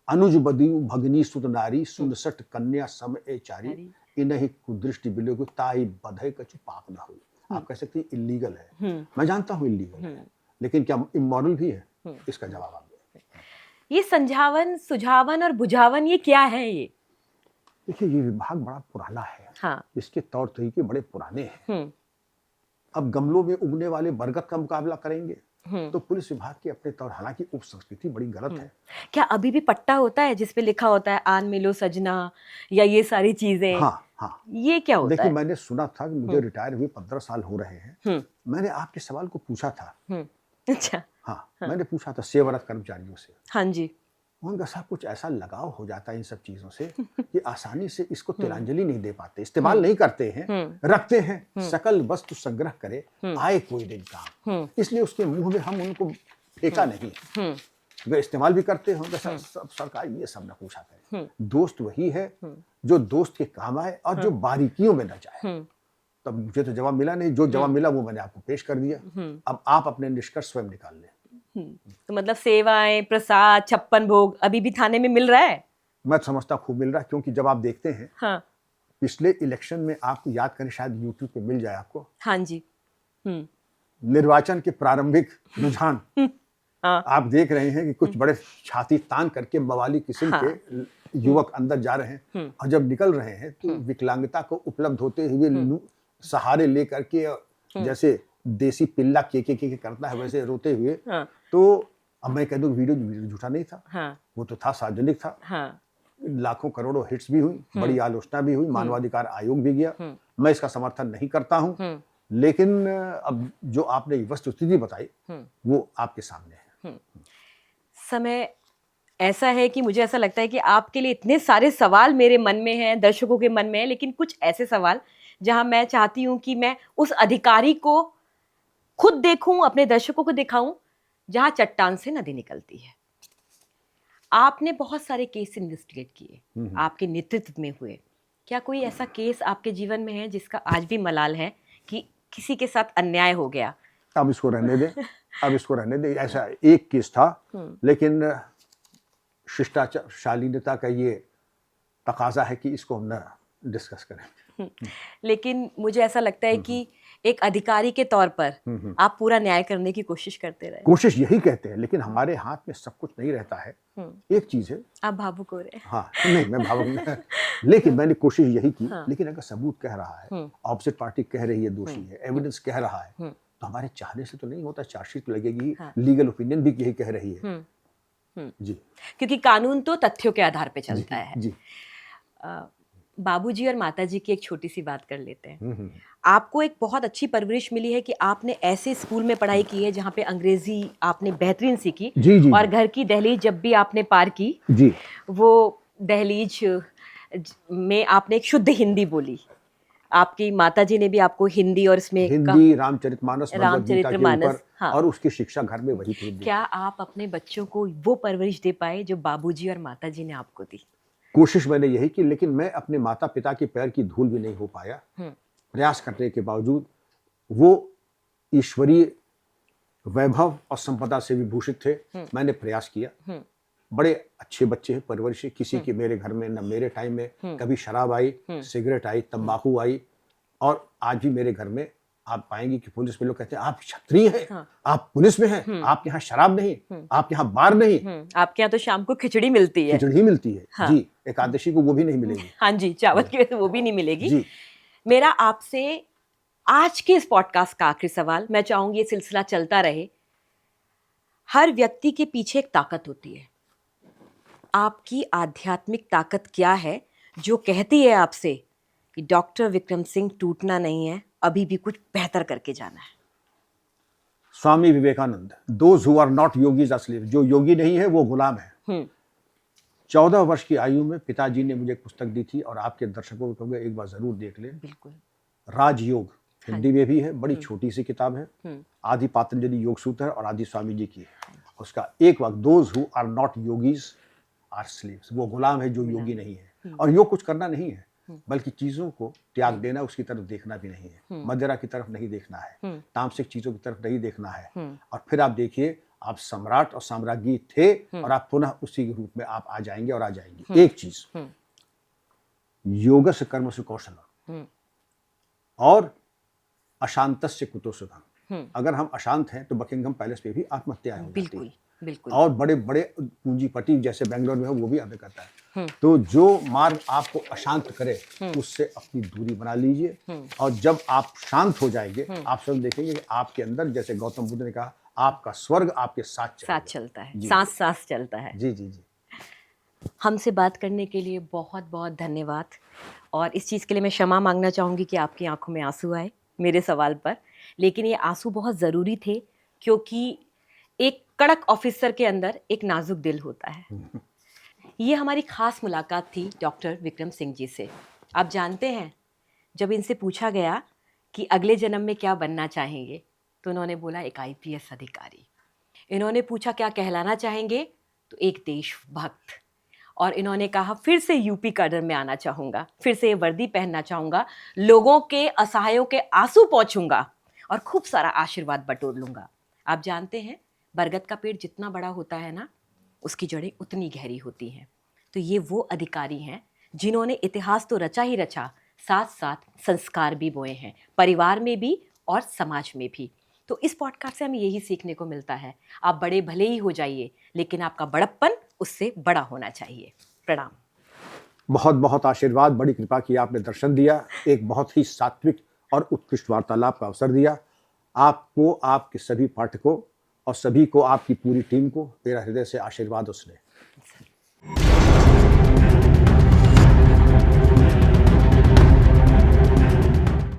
अनुज बधु भगनी सुत नारी सुनसठ कन्या सम ए चारी इन्हीं कुदृष्टि बिलोगु ताई बधै कछु पाप न हो। आप कह सकते हैं इलीगल है, मैं जानता हूँ इलीगल है, लेकिन क्या इमोरल भी है? इसका जवाब आप दें। ये संझावन, सुझावन और बुझावन ये क्या है? ये देखिए, ये विभाग बड़ा पुराना है। हाँ। इसके तौर तरीके बड़े पुराने हैं। अब गमलों में उगने वाले बरगद का मुकाबला करेंगे तो पुलिस विभाग की अपने तौर, हालांकि उप संस्कृति बड़ी गलत है। क्या अभी भी पट्टा होता है जिसपे लिखा होता है आन मिलो सजना या ये सारी चीजें? हाँ हाँ। ये क्या होता है? देखिए, मैंने सुना था कि मुझे रिटायर हुए 15 साल हो रहे हैं। मैंने आपके सवाल को पूछा था। अच्छा। हाँ, मैंने पूछा था सेवारत कर्मचारियों से। हाँ जी। उनका सब कुछ ऐसा लगाव हो जाता है इन सब चीजों से कि आसानी से इसको तिलांजलि नहीं दे पाते, इस्तेमाल नहीं करते हैं, रखते हैं। सकल वस्तु संग्रह करे आए कोई दिन काम, इसलिए उसके मुंह में हम उनको फेंका नहीं। अगर इस्तेमाल भी करते होंगे सरकार ये सब न पूछा करे। दोस्त वही है जो दोस्त के काम आए और जो बारीकियों में न जाए। तब मुझे तो जवाब मिला नहीं, जो जवाब मिला वो मैंने आपको पेश कर दिया। अब आप अपने निष्कर्ष स्वयं निकाल लें। तो मतलब सेवाएं, प्रसाद, 56 भोग अभी भी थाने में मिल रहा है? मैं समझता खूब मिल रहा है, क्योंकि जब आप देखते हैं हाँ। पिछले इलेक्शन में, आपको याद करें, शायद यूट्यूब पे मिल जाए आपको। हाँ जी। निर्वाचन के प्रारंभिक रुझान आप देख रहे हैं कि कुछ बड़े छाती तान करके मवाली किस्म के युवक अंदर जा रहे हैं, और जब निकल रहे हैं तो विकलांगता को उपलब्ध होते हुए सहारे लेकर के, जैसे देसी पिल्ला के करता है वैसे रोते हुए। तो अब मैं कह दूं वीडियो झूठा नहीं था, वो तो था, सार्वजनिक था। लाखों करोड़ों हिट्स भी हुई, बड़ी आलोचना भी हुई, मानवाधिकार आयोग भी गया। मैं इसका समर्थन नहीं करता हूं, लेकिन अब जो आपने वस्तुस्थिति बताई वो आपके सामने है। समय ऐसा है कि मुझे ऐसा लगता है कि आपके लिए इतने सारे सवाल मेरे मन में हैं, दर्शकों के मन में है, लेकिन कुछ ऐसे सवाल जहां मैं चाहती हूं कि मैं उस अधिकारी को खुद देखूं, अपने दर्शकों को दिखाऊं, जहां चट्टान से नदी निकलती है। आपने बहुत सारे केस इन्वेस्टिगेट किए, आपके नेतृत्व में हुए। क्या कोई ऐसा केस आपके जीवन में है जिसका आज भी मलाल है कि किसी के साथ अन्याय हो गया? अब इसको रहने दें, अब इसको रहने दें। ऐसा एक केस था, लेकिन शिष्टाचार, शालीनता का ये तकाजा है कि इसको हम न डिस्कस करें। लेकिन मुझे ऐसा लगता है कि एक अधिकारी के तौर पर आप पूरा न्याय करने की कोशिश करते रहे। कोशिश यही कहते हैं, लेकिन हमारे हाथ में सब कुछ नहीं रहता है। एक चीज है, आप भावुक हो रहे हैं। हाँ, नहीं मैं भावुक नहीं, लेकिन मैंने कोशिश यही की। लेकिन अगर सबूत कह रहा है, ऑपोजिट पार्टी कह रही है दोषी है, एविडेंस कह रहा है, तो हमारे चाहने से तो नहीं होता, चार्जशीट तो लगेगी। लीगल ओपिनियन भी यही कह रही है। जी, क्योंकि कानून तो तथ्यों के आधार पे चलता है। जी। बाबूजी और माताजी की एक छोटी सी बात कर लेते हैं। आपको एक बहुत अच्छी परवरिश मिली है कि आपने ऐसे स्कूल में पढ़ाई की है जहाँ पे अंग्रेजी आपने बेहतरीन सीखी। जी, और घर की दहलीज जब भी आपने पार की, जी, वो दहलीज में आपने एक शुद्ध हिंदी बोली। आपकी माताजी ने भी आपको हिंदी और इसमें हिंदी, रामचरितमानस, रामचरितमानस, हाँ, और उसकी शिक्षा घर में वही थी। क्या आप अपने बच्चों को वो परवरिश दे पाए जो बाबूजी और माताजी ने आपको दी? कोशिश मैंने यही की, लेकिन मैं अपने माता पिता के पैर की धूल भी नहीं हो पाया। प्रयास करने के बावजूद वो ईश्वरीय वैभव और संपदा से विभूषित थे। मैंने प्रयास किया। बड़े अच्छे बच्चे हैं, परवरिश किसी के मेरे घर में न मेरे टाइम में कभी शराब आई, सिगरेट आई, तंबाकू आई। और आज भी मेरे घर में आप पाएंगे कि पुलिस में लोग कहते हैं आप क्षत्रिय हैं, आप पुलिस में हैं, आप यहाँ शराब नहीं, आप यहाँ बार नहीं। आपके यहाँ तो शाम को खिचड़ी मिलती है। खिचड़ी मिलती है। हाँ। जी, एकादशी को वो भी नहीं मिलेगी। हाँ जी, चावल की वजह से वो भी नहीं मिलेगी। जी। मेरा आपसे आज के इस पॉडकास्ट का आखिरी सवाल, मैं चाहूंगी ये सिलसिला चलता रहे। हर व्यक्ति के पीछे एक ताकत होती है। आपकी आध्यात्मिक ताकत क्या है जो कहती है आपसे कि डॉक्टर विक्रम सिंह टूटना नहीं है, अभी भी कुछ बेहतर करके जाना है? Swami Vivekananda, those who are not yogis are slaves, जो योगी नहीं है वो गुलाम है। हम्म 14 वर्ष की आयु में पिताजी ने मुझे एक पुस्तक दी थी और आपके दर्शकों को कहूंगा एक बार जरूर देख लें। बिल्कुल। राजयोग हिंदी में भी है, बड़ी हम्म। छोटी सी किताब है। हम्म आदि पातंजलि योग सूत्र है और आदि स्वामी जी की है। उसका एक वाक्य, those who are not yogis are slaves, वो गुलाम है जो योगी नहीं है। और योग कुछ करना नहीं है, बल्कि चीजों को त्याग देना, उसकी तरफ देखना भी नहीं है, मदिरा की तरफ नहीं देखना है, तामसिक चीजों की तरफ नहीं देखना है। और फिर आप देखिए, आप सम्राट और साम्राज्ञी थे और आप पुनः उसी रूप में आप आ जाएंगे और आ जाएंगे। एक चीज, योगस्य कर्मसु कौशलम और अशांतस्य कुतो सुखम। अगर हम अशांत हैं तो बकिंगम पैलेस पे भी आत्महत्या हो जाती है। बिल्कुल बिल्कुल। और बड़े बड़े पूंजीपति जैसे बेंगलोर में हो वो भी हमें करता है। तो जो मार्ग आपको अशांत करे उससे अपनी दूरी बना लीजिए। और जब आप शांत हो जाएंगे, आप सब देखेंगे कि आपके अंदर, जैसे गौतम बुद्ध ने कहा, आपका स्वर्ग आपके साथ चलता है, सांस सांस चलता है। जी जी जी। हमसे बात करने के लिए बहुत बहुत धन्यवाद। और इस चीज़ के लिए मैं क्षमा मांगना चाहूँगी कि आपकी आंखों में आंसू आए मेरे सवाल पर, लेकिन ये आंसू बहुत ज़रूरी थे, क्योंकि एक कड़क ऑफिसर के अंदर एक नाजुक दिल होता है। ये हमारी खास मुलाकात थी डॉक्टर विक्रम सिंह जी से। आप जानते हैं, जब इनसे पूछा गया कि अगले जन्म में क्या बनना चाहेंगे, तो उन्होंने बोला एक IPS अधिकारी। इन्होंने पूछा क्या कहलाना चाहेंगे, तो एक देशभक्त। और इन्होंने कहा फिर से यूपी कैडर में आना चाहूँगा, फिर से ये वर्दी पहनना चाहूँगा, लोगों के असहायों के आंसू पोंछूंगा और खूब सारा आशीर्वाद बटोर लूँगा। आप जानते हैं, बरगद का पेड़ जितना बड़ा होता है ना, उसकी जड़ें उतनी गहरी होती हैं। तो ये वो अधिकारी हैं जिन्होंने इतिहास तो रचा ही रचा, साथ साथ संस्कार भी बोए हैं, परिवार में भी और समाज में भी। तो इस पॉडकास्ट से हमें यही सीखने को मिलता है, आप बड़े भले ही हो जाइए, लेकिन आपका बड़प्पन उससे बड़ा होना चाहिए। प्रणाम। बहुत बहुत आशीर्वाद, बड़ी कृपा की, आपने दर्शन दिया, एक बहुत ही सात्विक और उत्कृष्ट वार्तालाप का अवसर दिया। आपको, आपके सभी पाठकों और सभी को, आपकी पूरी टीम को मेरा हृदय से आशीर्वाद उसने।